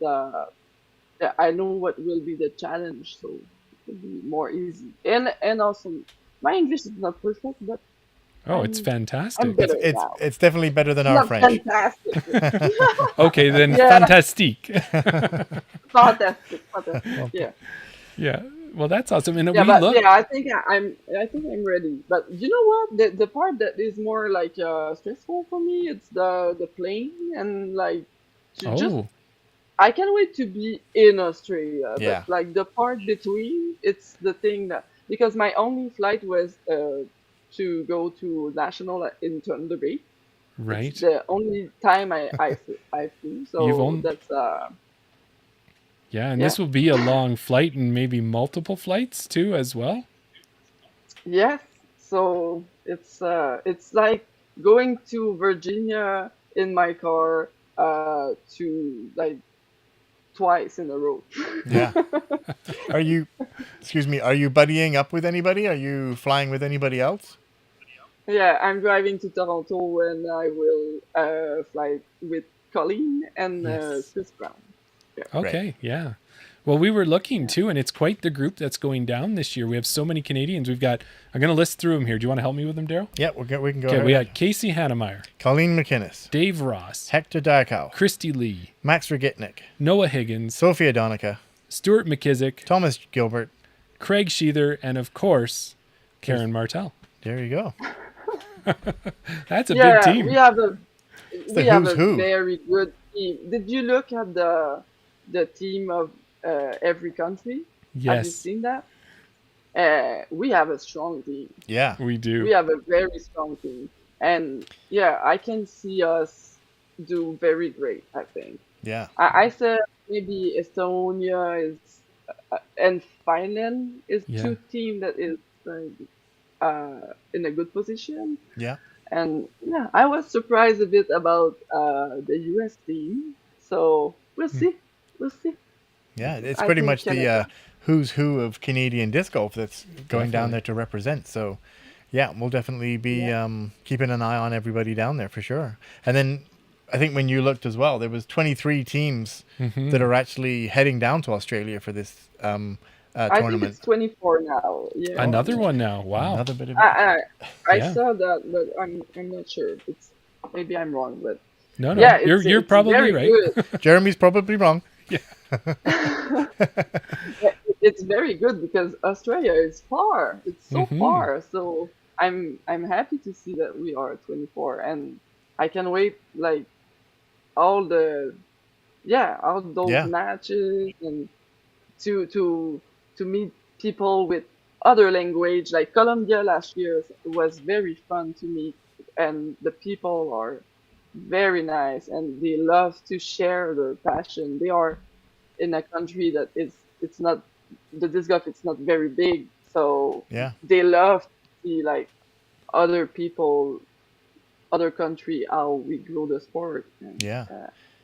I know what will be the challenge, so it will be more easy. And also my English is not perfect, but Oh, it's I'm I'm fantastic. It's better it's now. it's definitely better than It's our not French. fantastic. Okay, then Yeah, fantastique. fantastic, fantastic. Okay. Yeah, Yeah. Well, that's awesome. And yeah, we but look. yeah, I think I'm ready. But you know what? The part that is more like stressful for me, it's the plane and like to just Oh, I can't wait to be in Australia, but Yeah. like the part between, it's the thing that because my only flight was to go to national in Thunder Bay. It's right. the only time I flew, You've so only. that's Yeah, and yeah. this will be a long flight and maybe multiple flights too, as well. Yes, so it's like going to Virginia in my car to like twice in a row. Yeah. Are you, excuse me, are you buddying up with anybody? Are you flying with anybody else? Yeah, I'm driving to Toronto and I will fly with Colleen and Yes. Chris Brown. Yeah. Okay, Right. yeah. Well, we were looking too, and it's quite the group that's going down this year. We have so many Canadians. We've got, I'm going to list through them here. Do you want to help me with them, Daryl? Yeah, we can go Okay, ahead. we got Casey Hannemeyer, Colleen McInnes, Dave Ross, Hector Darkow, Christy Lee, Max Regitnik, Noah Higgins, Sophia Donica, Stuart McKissick, Thomas Gilbert. Craig Sheether, and of course, Karen Martel. There you go. That's a big Yeah, team. we have the a who's who. very good team. Did you look at the team of every country? Have you Yes, seen that? We have a strong team. Yeah. we do. We have a very strong team, and yeah, I can see us do very great. I think. Yeah. I said maybe Estonia is and Finland is Yeah. two team that is in a good position. Yeah. And yeah, I was surprised a bit about the US team. So we'll see. We'll see. Yeah. It's I pretty think much the Canada. who's who of Canadian disc golf that's going down Definitely. there to represent. So, yeah, we'll definitely be keeping an eye on everybody down there for sure. And then I think when you looked as well, there was 23 teams Mm-hmm. that are actually heading down to Australia for this I think tournament. it's 24 now. Yeah. Another one now. Wow. Another bit of I Yeah. saw that, but I'm not sure. It's maybe I'm wrong, but No, yeah, you're it's probably very right. good. Jeremy's probably wrong. It's very good because Australia is far. It's so Mhm. far. So I'm happy to see that we are 24, and I can wait like all the all those Yeah. matches and to meet people with other language. Like Colombia last year was very fun to meet, and the people are very nice and they love to share their passion. They are in a country that is it's not the disc golf. It's not very big, so Yeah. they love to see like other people, other country how we grow the sport. And, Yeah. so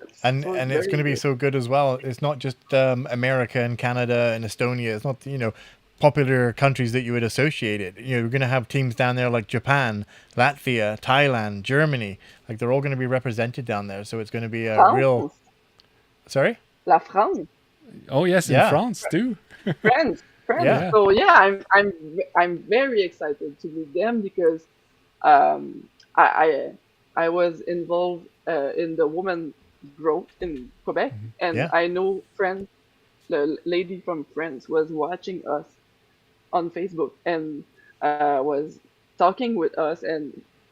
it's And it's very going to be good. so good as well. It's not just America and Canada and Estonia. It's not, popular countries that you would associate it. You're going to have teams down there like Japan, Latvia, Thailand, Germany. Like they're all going to be represented down there. So it's going to be a real. France, Sorry? La France, Oh yes, in Yeah. France too. France, France. Yeah. So yeah, I'm very excited to meet them because um, I was involved in the women growth in Quebec, and Yeah. I know France. The lady from France was watching us on Facebook and was talking with us, and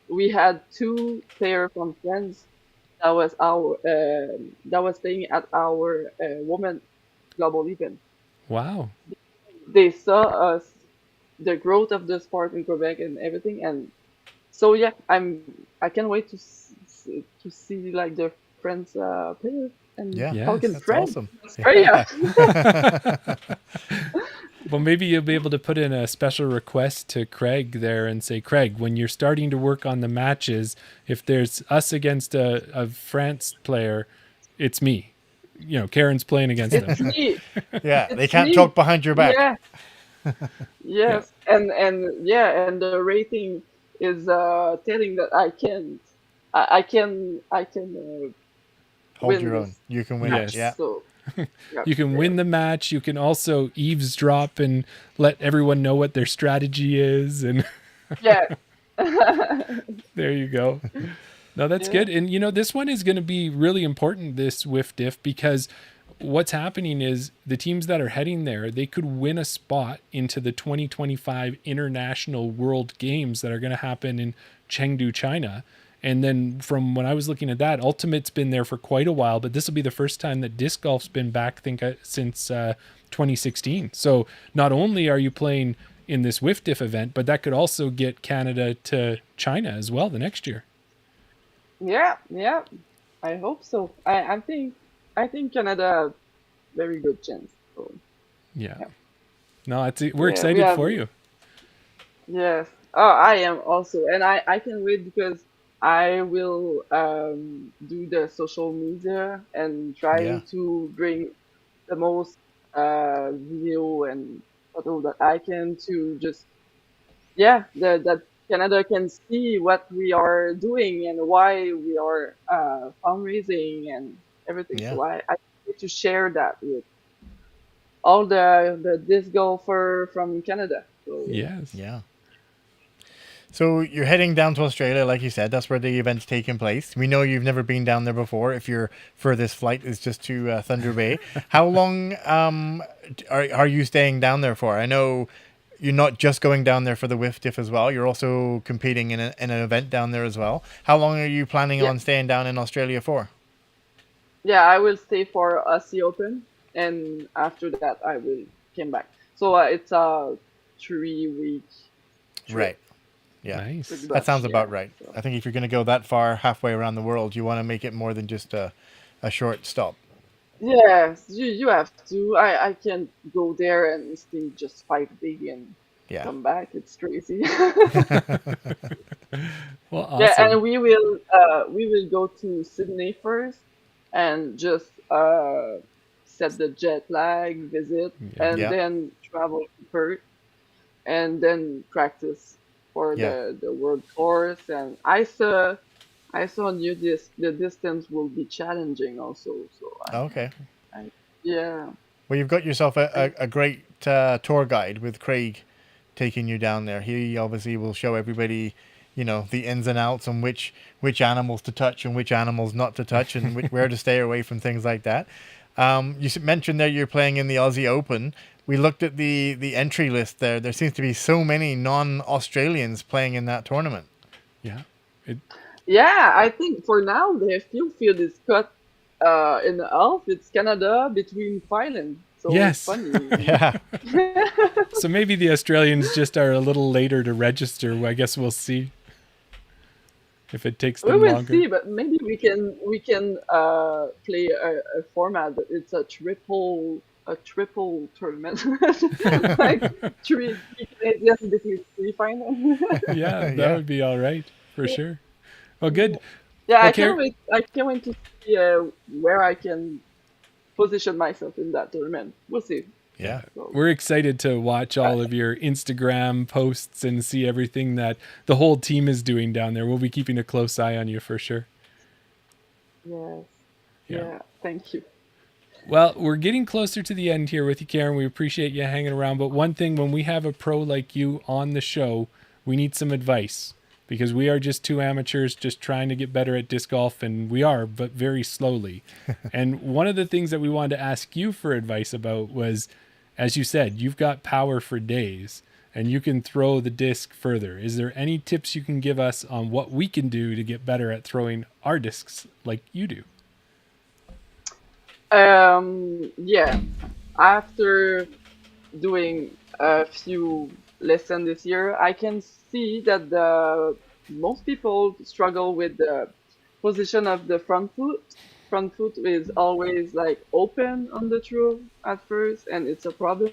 we had two players from France that was playing at our women global event. Wow. They saw us, the growth of the sport in Quebec and everything, and so yeah, I can't wait to see like the French players and Yeah. Yes. talking That's French. awesome. Australia. Well, maybe you'll be able to put in a special request to Craig there and say, Craig, when you're starting to work on the matches, if there's us against a France player, it's me. Karen's playing against It's them. me. Yeah. They It's can't me. talk behind your back. Yeah. Yes. And the rating is telling that I can Hold win your own. this You can win Yes. it. Yeah. So yeah. You can win the match. You can also eavesdrop and let everyone know what their strategy is. And Yeah. there you go. No, that's Yeah. good. And this one is going to be really important, this WFDF, because what's happening is the teams that are heading there, they could win a spot into the 2025 International World Games that are going to happen in Chengdu, China. And then from when I was looking at that, Ultimate's been there for quite a while, but this will be the first time that disc golf's been back, since 2016. So not only are you playing in this WFDF event, but that could also get Canada to China as well the next year. Yeah. Yeah. I hope so. I think Canada very good chance. So Yeah. Yeah. No, we're Yeah, we excited have for you. yes. Oh, I am also, and I can wait because I will do the social media and Yeah. trying to bring the most video and photo that I can to just that Canada can see what we are doing and why we are fundraising and everything. Yeah. So I need to share that with all the disc golfer from Canada. So Yes. Yeah. So you're heading down to Australia, like you said. That's where the event's taking place. We know you've never been down there before. If your furthest flight is just to Thunder Bay, how long are you staying down there for? I know you're not just going down there for the WFDF as well. You're also competing in an event down there as well. How long are you planning yeah, on staying down in Australia for? yeah, I will stay for Aussie Open, and after that I will came back. So it's a 3 week trip, Right. Yeah. pretty Nice. That much. sounds about Yeah. right. So I think if you're going to go that far, halfway around the world, you want to make it more than just a short stop. yes, you have to. I can't go there and stay just 5 days and Yeah. come back. It's crazy. Well, Yeah, awesome. and we will go to Sydney first and just set the jet lag, visit, Yeah. and Yeah. then travel to Perth and then practice for Yeah. the world course. And I saw knew this the distance will be challenging also. So Okay. I yeah. Well, you've got yourself I, a great tour guide with Craig taking you down there. He obviously will show everybody, the ins and outs on which animals to touch and which animals not to touch and where to stay away from things like that. Mentioned there you're playing in the Aussie Open. We looked at the entry list there. There seems to be so many non-Australians playing in that tournament. Yeah. It, Yeah, I think for now the field is cut in half. It's Canada between Finland, so it's yes. funny. Yeah. So maybe the Australians just are a little later to register. I guess we'll see if it takes We them will longer. see, but maybe we can play a format that it's a triple tournament, like three Canadians between three Finland. Yeah, that Yeah. would be all right for sure. Well, good. Yeah, Well, I can't Karen, wait. I can't wait to see where I can position myself in that tournament. We'll see. Yeah. So, we're excited to watch uh, all of your Instagram posts and see everything that the whole team is doing down there. We'll be keeping a close eye on you for sure. yes. Yeah. Yeah. Thank you. Well, we're getting closer to the end here with you, Karen. We appreciate you hanging around. But one thing, when we have a pro like you on the show, we need some advice because we are just two amateurs just trying to get better at disc golf, and we are, but very slowly. And one of the things that we wanted to ask you for advice about was, as you said, you've got power for days and you can throw the disc further. Is there any tips you can give us on what we can do to get better at throwing our discs like you do? Yeah. After doing a few lessons this year, I can see that the most people struggle with the position of the front foot. Front foot is always like open on the throw at first, and it's a problem.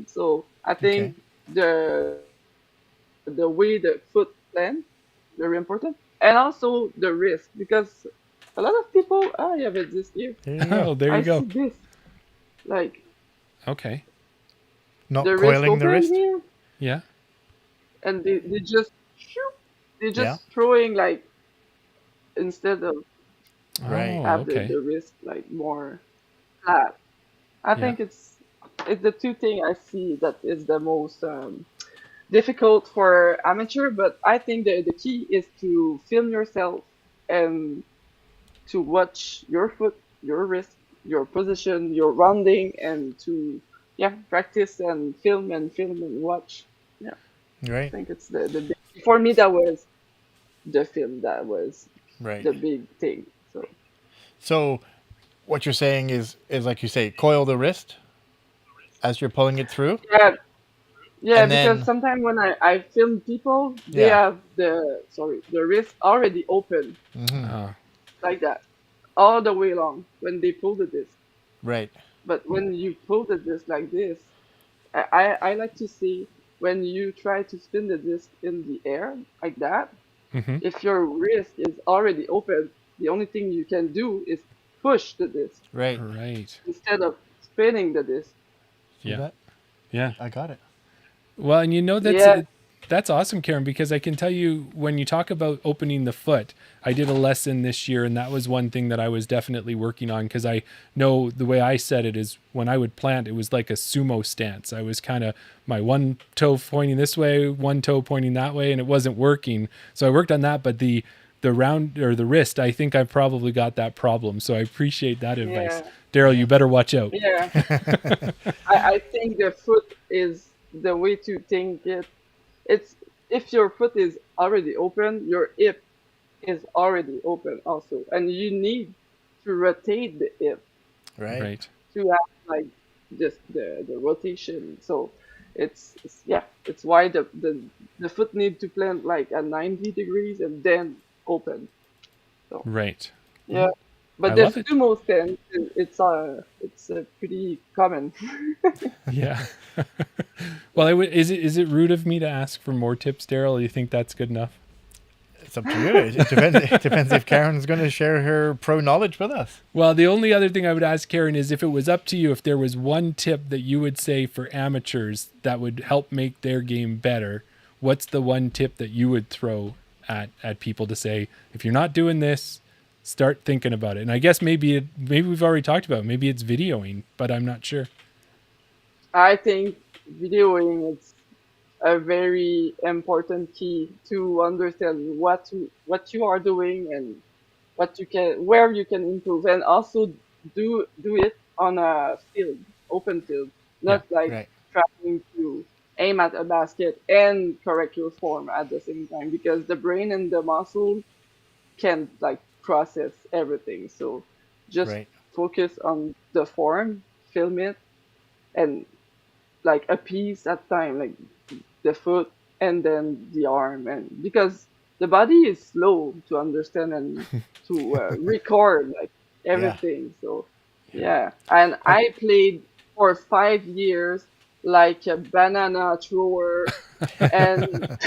So I Okay. think the way the foot lands very important, and also the wrist because a lot of people. Oh, I have it this here. There you go. Oh, there I you see go. this like Okay. Not the wrist coiling the open wrist. here, Yeah. and they just shoot. They Yeah. just throwing like instead of Right. Oh, have okay. the wrist like more flat. I Yeah. think it's the two thing I see that is the most difficult for amateur. But I think the key is to film yourself and to watch your foot, your wrist, your position, your rounding, and to yeah practice and film and watch. Yeah, I Right. think it's the big, for me that was the film that was Right. the big thing. So So what you're saying is like you say, coil the wrist as you're pulling it through, yeah, yeah, and because then sometimes when I film people, they yeah. have the wrist already open Hmm. Uh, like that all the way long when they pull the disc. Right. But when you pull the disc like this, I like to see when you try to spin the disc in the air like that, mm-hmm. if your wrist is already open, the only thing you can do is push the disc Right. Right. instead of spinning the disc. See Yeah. that? Yeah. I got it. Well, and you know that's Yeah, That's awesome, Karen, because I can tell you when you talk about opening the foot, I did a lesson this year, and that was one thing that I was definitely working on, because I know the way I said it is when I would plant, it was like a sumo stance. I was kind of my one toe pointing this way, one toe pointing that way, and it wasn't working. So I worked on that, but the round or the wrist, I think I've probably got that problem. So I appreciate that advice. Yeah. Daryl, you better watch out. Yeah. I think the foot is the way to think it. It's if your foot is already open, your hip is already open also, and you need to rotate the hip Right. to have like just the rotation. So it's why the foot need to plant like at 90 degrees and then open. So Right. yeah. But I the love it. sumo stance, it's pretty common. Yeah. Well, is it rude of me to ask for more tips, Daryl? Or you think that's good enough? It's up to you. It depends if Karen's going to share her pro knowledge with us. Well, the only other thing I would ask Karen is if it was up to you, if there was one tip that you would say for amateurs that would help make their game better, what's the one tip that you would throw at people to say, if you're not doing this, start thinking about it? And I guess maybe we've already talked about it. Maybe it's videoing, but I'm not sure. I think videoing is a very important key to understand what you are doing and where you can improve, and also do it on a field, open field, not like Right. trying to aim at a basket and correct your form at the same time, because the brain and the muscle can like process everything. So just Right. focus on the form, film it, and like a piece at a time, like the foot and then the arm, and because the body is slow to understand and to record like everything. So yeah, and I played for 5 years like a banana thrower, and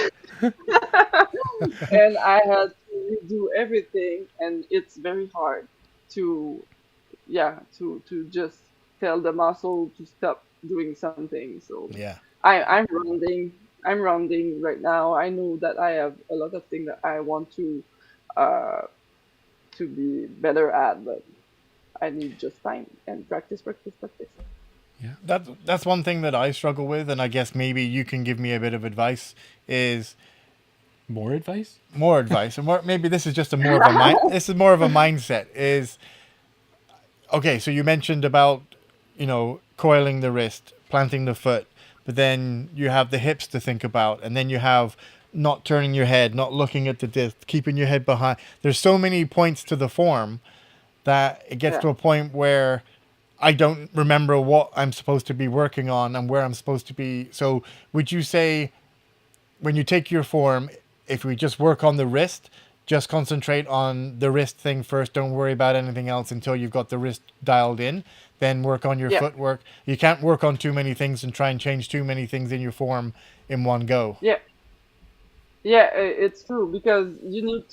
and I had to redo everything, and it's very hard to to just tell the muscle to stop doing something. So Yeah. I'm rounding right now. I know that I have a lot of things that I want uh to be better at, but I need just time and practice, practice, practice. That's one thing that I struggle with, and I guess maybe you can give me a bit of advice. Is More advice? more advice, and maybe this is just more of a this is more of a mindset. Is okay. So you mentioned about coiling the wrist, planting the foot, but then you have the hips to think about, and then you have not turning your head, not looking at the disc, keeping your head behind. There's so many points to the form that it gets Yeah. to a point where I don't remember what I'm supposed to be working on and where I'm supposed to be. So would you say when you take your form, if we just work on the wrist, just concentrate on the wrist thing first, don't worry about anything else until you've got the wrist dialed in, then work on your Yeah. footwork? You can't work on too many things and try and change too many things in your form in one go. Yeah. Yeah, it's true, because you need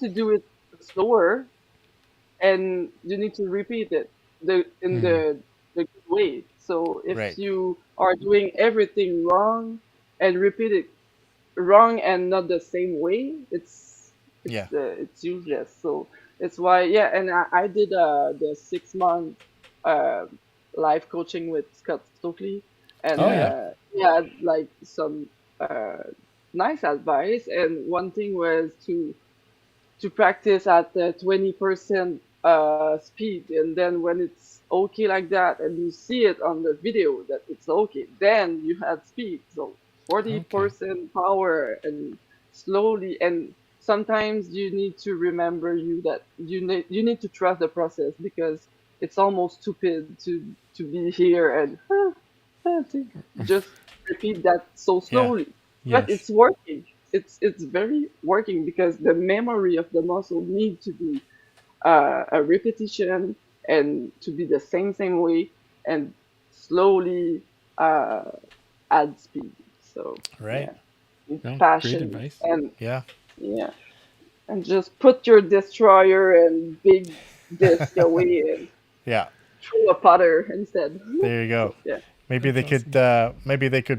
to do it slower, and you need to repeat it in the good way. So if Right. you are doing everything wrong and repeat it wrong and not the same way, Yeah. it's useless. So it's why, and I did the 6 month uh, life coaching with Scott Stokely, and Oh, yeah. he had like some nice advice, and one thing was to practice at 20% speed, and then when it's okay like that and you see it on the video that it's okay, then you had speed. So 40% power, and slowly, and sometimes you need to remember that you need to trust the process, because it's almost stupid to be here and to just repeat that so Yeah. slowly. But Yes. it's working. It's very working, because the memory of the muscle need to be a repetition, and to be the same way, and slowly uh, add speed. So Right. yeah, with No, great passion, advice. and Yeah. yeah, and just put your destroyer and big disc away and Yeah. throw a putter instead. There you go. Yeah. Maybe they could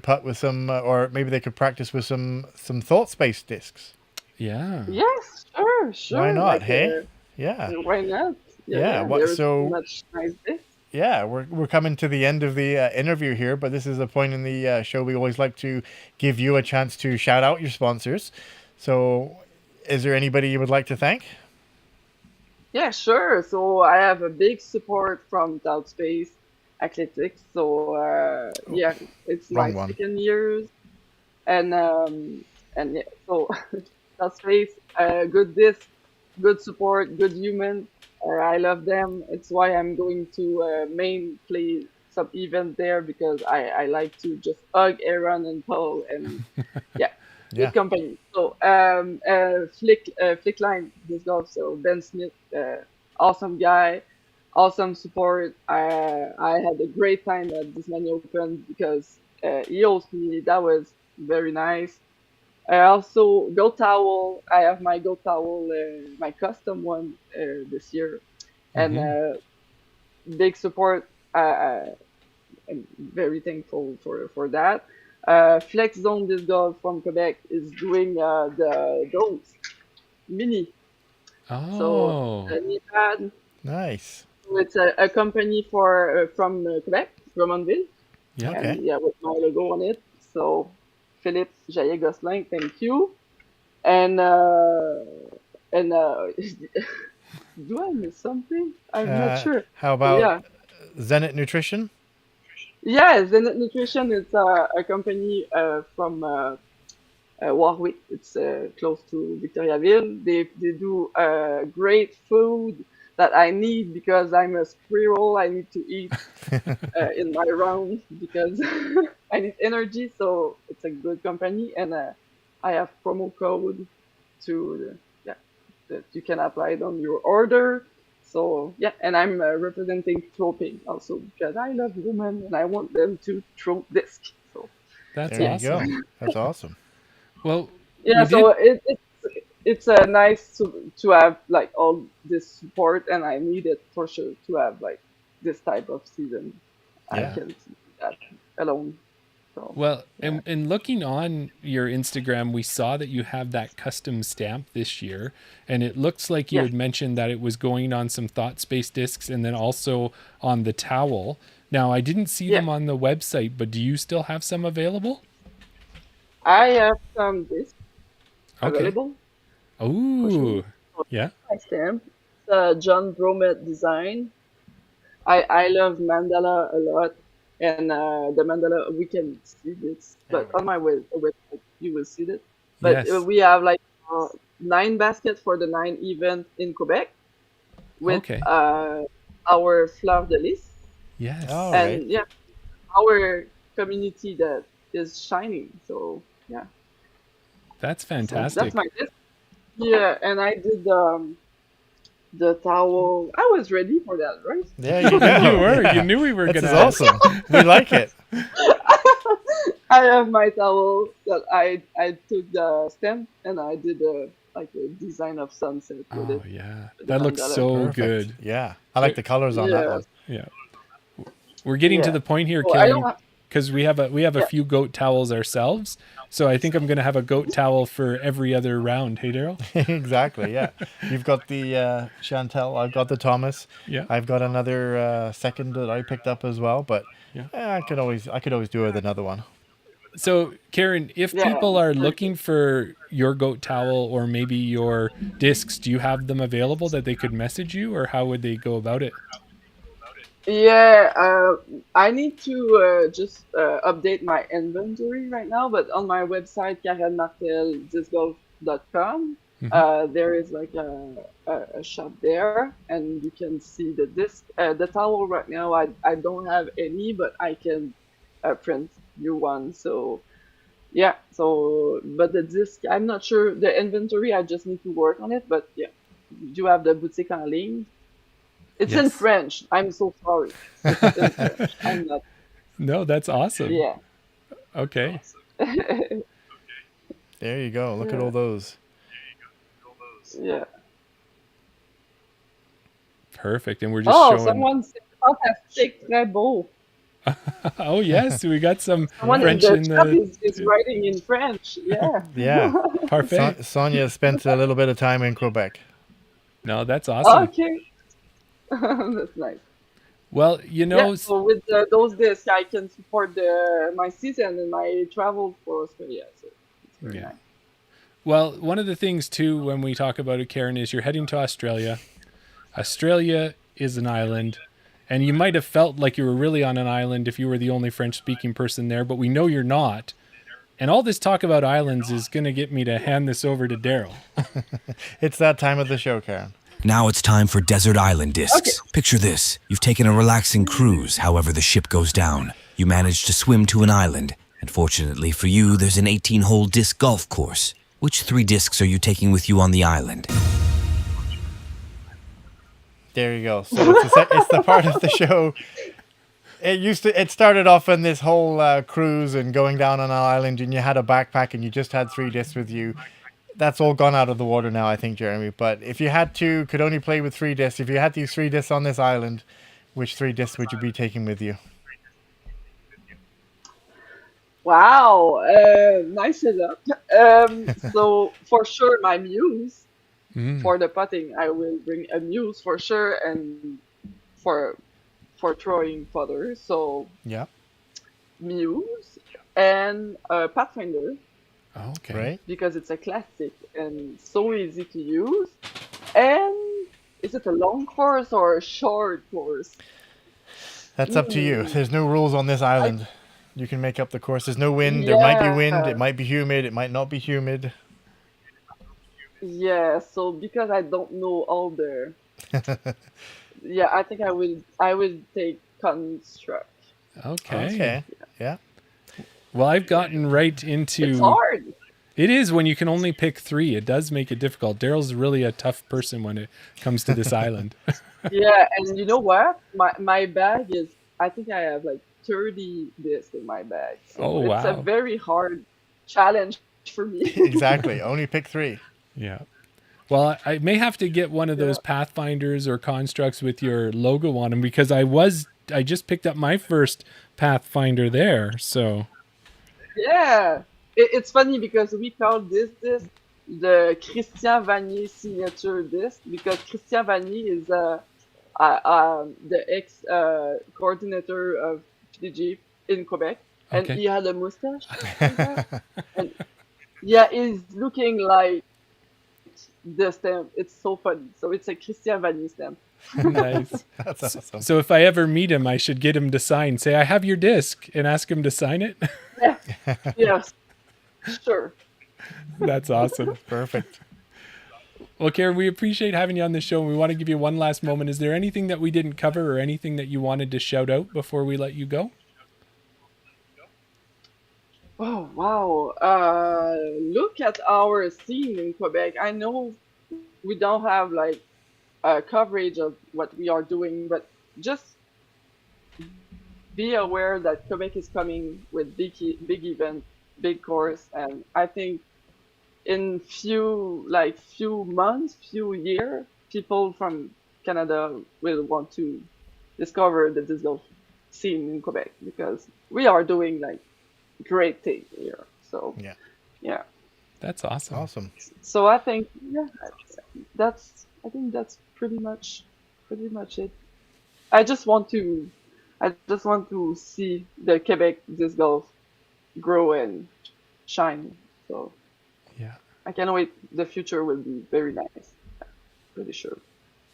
putt with some, or maybe they could practice with some thought space discs. Yeah. Yes, sure. Why not? Like, Hey, yeah, why not? yeah. What There's so? much nice bits. Yeah, we're coming to the end of the interview here, but this is a point in the show we always like to give you a chance to shout out your sponsors. So, is there anybody you would like to thank? Yeah, sure. So I have a big support from South Space Athletics. So yeah, it's my Wrong one. second year, and yeah, so South Space, good disc, good support, good human. I love them. It's why I'm going to main play some event there because I like to just hug Aaron and Paul and yeah, Yeah. good company. So Flickline disc golf. So Ben Smith, awesome guy, awesome support. I had a great time at this Mania Open because he hosts me. That was very nice. Also, Goat Towel. I have my Goat Towel, my custom one this year, and big support. I'm very thankful for that. Flex Zone Disc Golf from Quebec is doing those mini. So Oh. knee pad. Nice. So it's a company from Quebec, Drummondville, Yeah. Okay. and yeah, with my logo on it. So Philippe Jaillet-Gosselin, thank you. And do I miss something? I'm not sure. How about Yeah. Zenit Nutrition? Yeah, Zenit Nutrition is a company from Warwick. It's close to Victoriaville. They do great food that I need because I'm a squirrel. I need to eat in my round because I need energy. So it's a good company, and I have promo code to yeah that you can apply it on your order. So yeah, and I'm representing throping also because I love women and I want them to throw disc. So That's There awesome. you go. That's awesome. Well, yeah, we so did. it's nice to have like all this support, and I need it for sure to have like this type of season. I Yeah. can't do that alone. So Well, yeah. and looking on your Instagram, we saw that you have that custom stamp this year, and it looks like you Yes. had mentioned that it was going on some Thought Space discs and then also on the towel. Now, I didn't see Yeah. them on the website, but do you still have some available? I have some discs Okay. available for sure. Oh, So yeah. my stamp. It's a John Bromet design. I love mandala a lot, and the mandala we can see this, but on my website you will see it. But Yes. we have like 9 baskets for the 9 event in Quebec with Okay. our fleur de lis, Yes. All right. and yeah, our community that is shining. So yeah, That's so that's fantastic. my list. Yeah, and I did the towel. I was ready for that, right? There you You go. were. Yeah. You knew we were This going is to ask. awesome. We like it. I have my towel that I took the stem and I did like a design of sunset with Oh, it. yeah. With the That looks mandala. so Perfect. good. Yeah. I like the colors on that Yeah, one. Yeah. We're getting to yeah. the point here, So I don't Karen, have, because we have a yeah. few goat towels ourselves. So I think I'm going to have a goat towel for every other round. Hey, Daryl? Exactly. Yeah. You've got the Chantel. I've got the Thomas. Yeah. I've got another second that I picked up as well. But Yeah. I could always do with another one. So, Karen, if Yeah, people are it's looking for your goat towel or maybe your discs, do you have them available that they could message you, or how would they go about it? yeah. I need to just update my inventory right now, but on my website, Karen Martel discgolf.com, there is like a shop there, and you can see the disc. The towel right now, I don't have any, but I can print you one. So yeah. So, but the disc, I'm not sure the inventory. I just need to work on it. But yeah, you have the boutique en ligne. It's in Yes. French. I'm so sorry. It's in French. I'm not. No, that's awesome. Yeah. Okay. There you go. Look at all those. Yeah. Perfect. And we're just Oh, showing. someone said Fantastique, très beau. Oh yes, we got some Someone French in in the chat the is writing in French. Yeah. Yeah. parfait. Sonia spent a little bit of time in Quebec. No, that's awesome. Okay. That's nice. Well, Yeah, so with those discs, I can support my season and my travel for Australia. So it's very yeah. nice. Well, one of the things too when we talk about it, Karen, is you're heading to Australia. Australia is an island, and you might have felt like you were really on an island if you were the only French-speaking person there, but we know you're not. And all this talk about islands is going to get me to hand this over to Daryl. It's that time of the show, Karen. Now it's time for desert island discs. Picture this. You've taken a relaxing cruise, however the ship goes down. You manage to swim to an island, and fortunately for you, there's an 18-hole disc golf course. Which 3 discs are you taking with you on the island? There you go. So it's the part of the show. It started off on this whole cruise and going down on an island, and you had a backpack and you just had 3 discs with you. That's all gone out of the water now, I think, Jeremy. But if you could only play with 3 discs, if you had these 3 discs on this island, which 3 discs would you be taking with you? Wow, nice setup. So for sure, my muse for the putting, I will bring a muse for sure, and for throwing putter. So Yeah. muse and Pathfinder Okay. Right. because it's a classic and so easy to use. And is it a long course or a short course? That's up to you. There's no rules on this island. You can make up the course. There's no wind. There might be wind. It might be humid. It might not be humid. Yeah, so because I don't know all the yeah, I think I will take construct. Okay. Okay. Yeah. Well, I've gotten right It's into hard. it is when you can only pick 3. It does make it difficult. Daryl's really a tough person when it comes to this island. Yeah, and you know what? My bag is I think I have like 30 discs in my bag. So Oh, it's a wow. very hard challenge for me. Exactly. Only pick 3. Yeah. Well, I may have to get one of those Pathfinders or constructs with your logo on them because I just picked up my first Pathfinder there. So Yeah. It's funny because we call this disc the Christian Vanier signature disc because Christian Vanier is the ex coordinator of PDG in Quebec, and Okay. he had a mustache. Like that. And yeah, he's looking like the stamp. It's so funny. So it's a Christian Vanier stamp. nice. That's awesome. So if I ever meet him, I should get him to sign. Say, I have your disc, and ask him to sign it. Yeah. Yes. Sure. That's awesome. Perfect. Well, Karen, we appreciate having you on the show, and we want to give you one last moment. Is there anything that we didn't cover or anything that you wanted to shout out before we let you go? Oh wow! Look at our scene in Quebec. I know we don't have like coverage of what we are doing, but just be aware that Quebec is coming with big event, big course, and I think in few months, few year, people from Canada will want to discover the disc golf scene in Quebec because we are doing like great thing here. So Yeah. yeah. That's awesome. Awesome. So I think I think that's pretty much it. I just want to see the Quebec disc golf grow and shine. So Yeah. I can't wait. The future will be very nice. Pretty sure.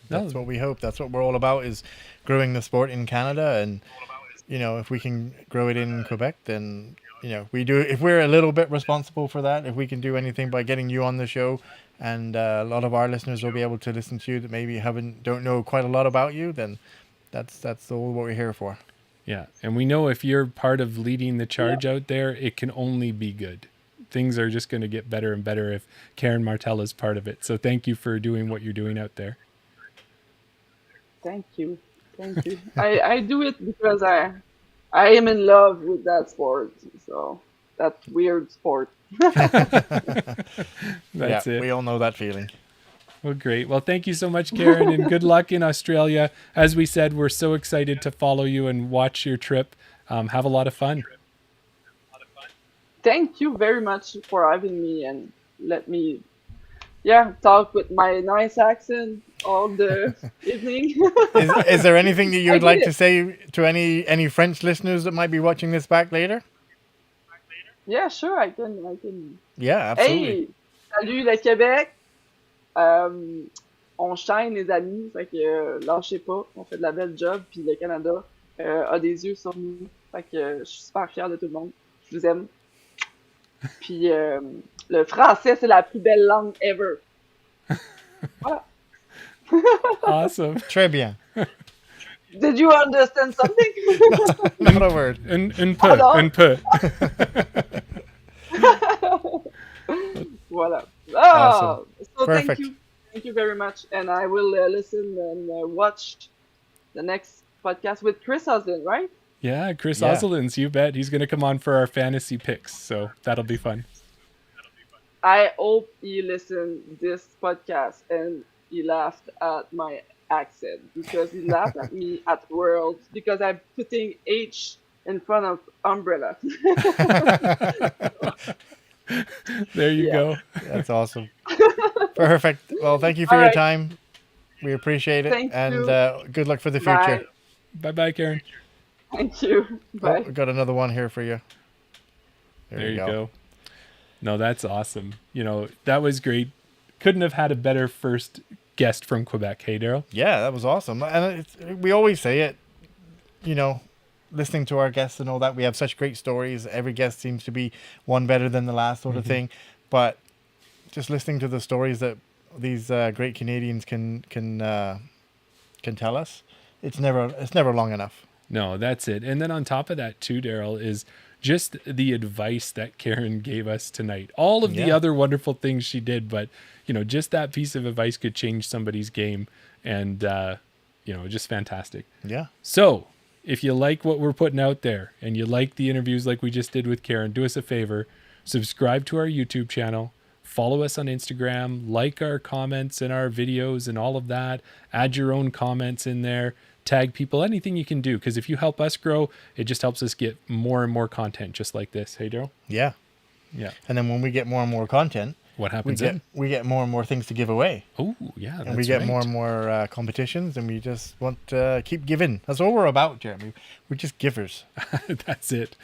That's what we hope. That's what we're all about, is growing the sport in Canada. And, if we can grow it in Quebec, then, we do. If we're a little bit responsible for that, if we can do anything by getting you on the show, and a lot of our listeners will be able to listen to you that maybe don't know quite a lot about you, then that's all what we're here for. Yeah. And we know if you're part of leading the charge out there, it can only be good. Things are just going to get better and better if Karen Martel is part of it. So thank you for doing what you're doing out there. Thank you. I do it because I am in love with that sport. So that weird sport. That's Yeah, it. we all know that feeling. Well, great. Well, thank you so much, Karen, and good luck in Australia. As we said, we're so excited to follow you and watch your trip. Have a lot of fun. Thank you very much for having me and let me, yeah, talk with my nice accent all the evening. Is there anything that you I would did like to it. say to any French listeners that might be watching this back later? Yeah, sure, I can. Yeah, absolutely. Hey, salut le Québec. On shine les amis, fait que lâchez pas, on fait de la belle job, puis le Canada a des yeux sur nous, fait que je suis super fière de tout le monde, je vous aime. Puis le français, c'est la plus belle langue ever. Voilà. Awesome. Très bien. Did you understand something? Not a word. Un peu, Alors? un peu. Voilà. Ah, Awesome. so Perfect. thank you very much, and I will listen and watch the next podcast with Chris Husband, right? Yeah, Chris Yeah. Oselins, you bet. He's going to come on for our fantasy picks, so that'll be fun. I hope he listened this podcast and he laughed at my accent because he laughed at me at World because I'm putting H in front of umbrella. There you Yeah. go. That's awesome. Perfect. Well, thank you for All your right. time. We appreciate it. Thank and you. good luck for the Bye. future. Bye-bye, Karen. Thank you. Oh, Bye. we got another one here for you. There you go. No, that's awesome. You know, that was great. Couldn't have had a better first guest from Quebec. Hey, Daryl? Yeah, that was awesome. And we always say it, listening to our guests and all that, we have such great stories. Every guest seems to be one better than the last sort of thing. But just listening to the stories that these great Canadians can tell us, it's never long enough. No, that's it. And then on top of that too, Daryl, is just the advice that Karen gave us tonight. All of the Yeah. other wonderful things she did, but just that piece of advice could change somebody's game, and just fantastic. Yeah. So, if you like what we're putting out there and you like the interviews like we just did with Karen, do us a favor, subscribe to our YouTube channel, follow us on Instagram, like our comments and our videos and all of that, add your own comments in there, tag people, anything you can do, because if you help us grow, it just helps us get more and more content just like this. Hey, Daryl? Yeah. Yeah. And then when we get more and more content, What we happens get then? we get more and more things to give away. Oh, yeah, that's And we get right. more and more competitions, and we just want to keep giving. That's all we're about, Jeremy. We're just givers. That's it.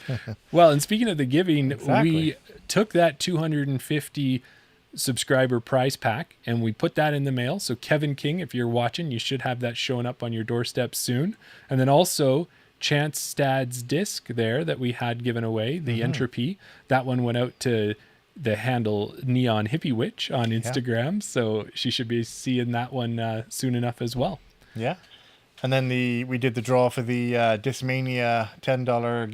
Well, and speaking of the giving, Exactly. we took that 250 subscriber prize pack and we put that in the mail. So Kevin King, if you're watching, you should have that showing up on your doorstep soon. And then also Chance Stad's disc there that we had given away, the Entropy. That one went out to the handle Neon Hippie Witch on Instagram. So she should be seeing that one soon enough as well. Yeah. And then we did the draw for the Discmania $10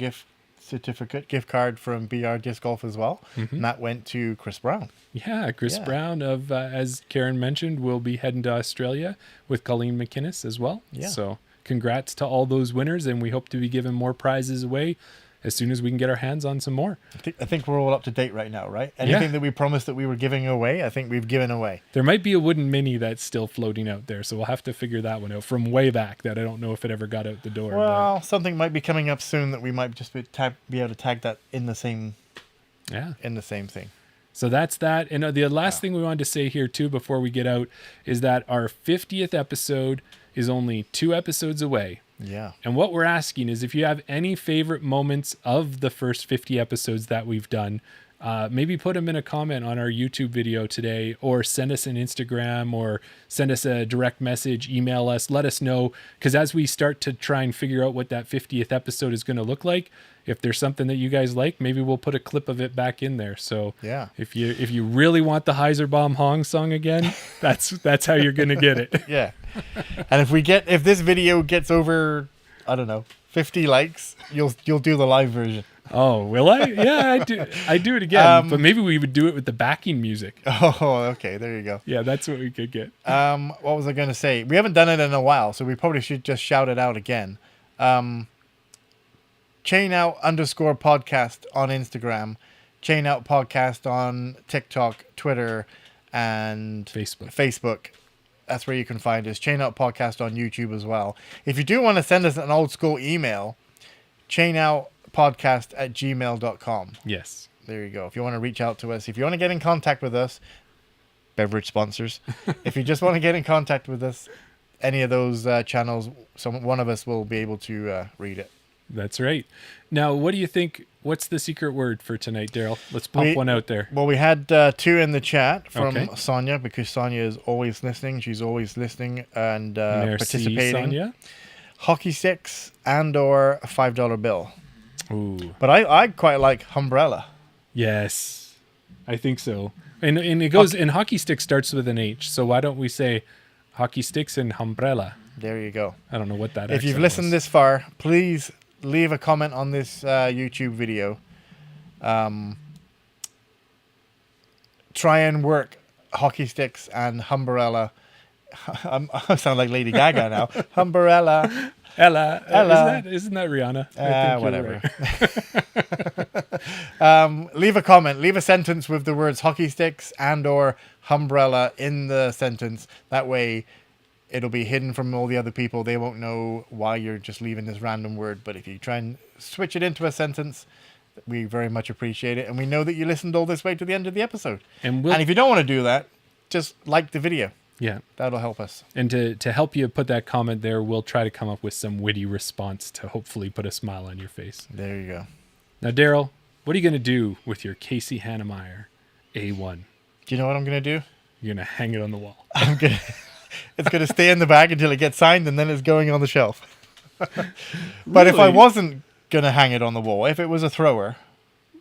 gift card from BR Disc Golf as well. And that went to Chris Brown. Yeah, Chris Yeah. Brown of, as Karen mentioned, will be heading to Australia with Colleen McInnes as well. Yeah. So congrats to all those winners, and we hope to be giving more prizes away as soon as we can get our hands on some more. I think we're all up to date right now, right? Anything that we promised that we were giving away, I think we've given away. There might be a wooden mini that's still floating out there, so we'll have to figure that one out from way back that I don't know if it ever got out the door. Well, something might be coming up soon that we might just be able to tag that in the same yeah. thing. So that's that. And the last thing we wanted to say here too before we get out is that our 50th episode is only 2 episodes away. Yeah. And what we're asking is if you have any favorite moments of the first 50 episodes that we've done, maybe put them in a comment on our YouTube video today, or send us an Instagram, or send us a direct message, email us, let us know. Because as we start to try and figure out what that 50th episode is going to look like, if there's something that you guys like, maybe we'll put a clip of it back in there. So Yeah. if you really want the Heiserbaum Hong song again, that's how you're going to get it. Yeah. And if this video gets over, I don't know, 50 likes, you'll do the live version. Oh, will I? Yeah, I do it again, but maybe we would do it with the backing music. Oh, okay. There you go. Yeah, that's what we could get. What was I going to say? We haven't done it in a while, so we probably should just shout it out again. @chainout_podcast on Instagram, chainout podcast on TikTok, Twitter, and Facebook. That's where you can find us. Chain Out Podcast on YouTube as well. If you do want to send us an old school email, chainoutpodcast@gmail.com. Yes. There you go. If you want to reach out to us, if you want to get in contact with us, beverage sponsors, if you just want to get in contact with us, any of those channels, one of us will be able to read it. That's right. Now, what do you think? What's the secret word for tonight, Daryl? Let's pump one out there. Well, we had 2 in the chat from Okay. Sonia, because Sonia is always listening. She's always listening and Merci, participating. Sonia. Hockey sticks and or a $5 bill. Ooh. But I quite like umbrella. Yes, I think so. And it goes, and hockey stick starts with an H. So why don't we say hockey sticks and umbrella? There you go. I don't know what that If you've listened this far, please leave a comment on this YouTube video. Try and work hockey sticks and umbrella. I sound like Lady Gaga now. Umbrella. Ella. Ella. Isn't that Rihanna? I think you're Whatever. Leave a comment. Leave a sentence with the words hockey sticks and or umbrella in the sentence. That way it'll be hidden from all the other people. They won't know why you're just leaving this random word. But if you try and switch it into a sentence, we very much appreciate it. And we know that you listened all this way to the end of the episode. And if you don't want to do that, just like the video. Yeah. That'll help us. And to help you put that comment there, we'll try to come up with some witty response to hopefully put a smile on your face. There you go. Now, Daryl, what are you going to do with your Casey Hannemeyer A1? Do you know what I'm going to do? You're going to hang it on the wall. It's going to stay in the bag until it gets signed, and then it's going on the shelf. But if I Really? wasn't going to hang it on the wall, if it was a thrower...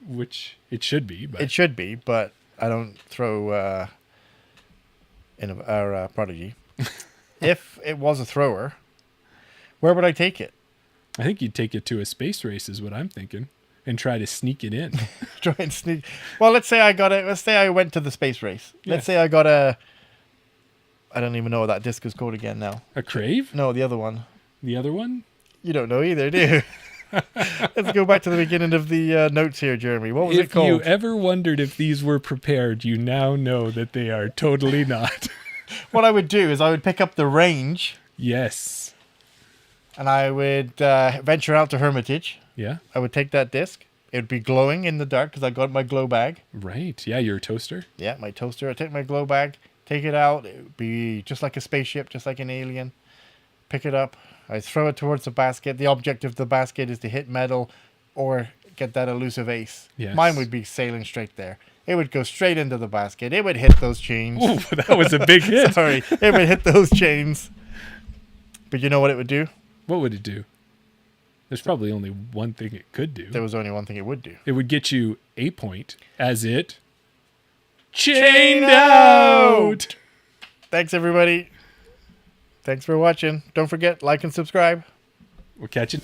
Which it should be. But It should be, but I don't throw in our Prodigy. If it was a thrower, where would I take it? I think you'd take it to a space race is what I'm thinking. And try to sneak it in. Try and sneak... Well, let's say I got it. Let's say I went to the space race. Yeah. Let's say I got a... I don't even know what that disc is called again now. A Crave? No, the other one. The other one? You don't know either, do you? Let's go back to the beginning of the notes here, Jeremy. What was it called? If you ever wondered if these were prepared, you now know that they are totally not. What I would do is I would pick up the range Yes. and I would venture out to Hermitage. Yeah. I would take that disc. It would be glowing in the dark because I got my glow bag. Right. Yeah, your toaster. Yeah, my toaster. I take my glow bag, take it out. It would be just like a spaceship, just like an alien. Pick it up. I throw it towards the basket. The object of the basket is to hit metal or get that elusive ace. Yes. Mine would be sailing straight there. It would go straight into the basket. It would hit those chains. Ooh, that was a big hit. Sorry. It would hit those chains. But you know what it would do? What would it do? There's probably only one thing it could do. There was only one thing it would do. It would get you a point as it chained out. Thanks, everybody. Thanks for watching. Don't forget, like and subscribe. We'll catch you.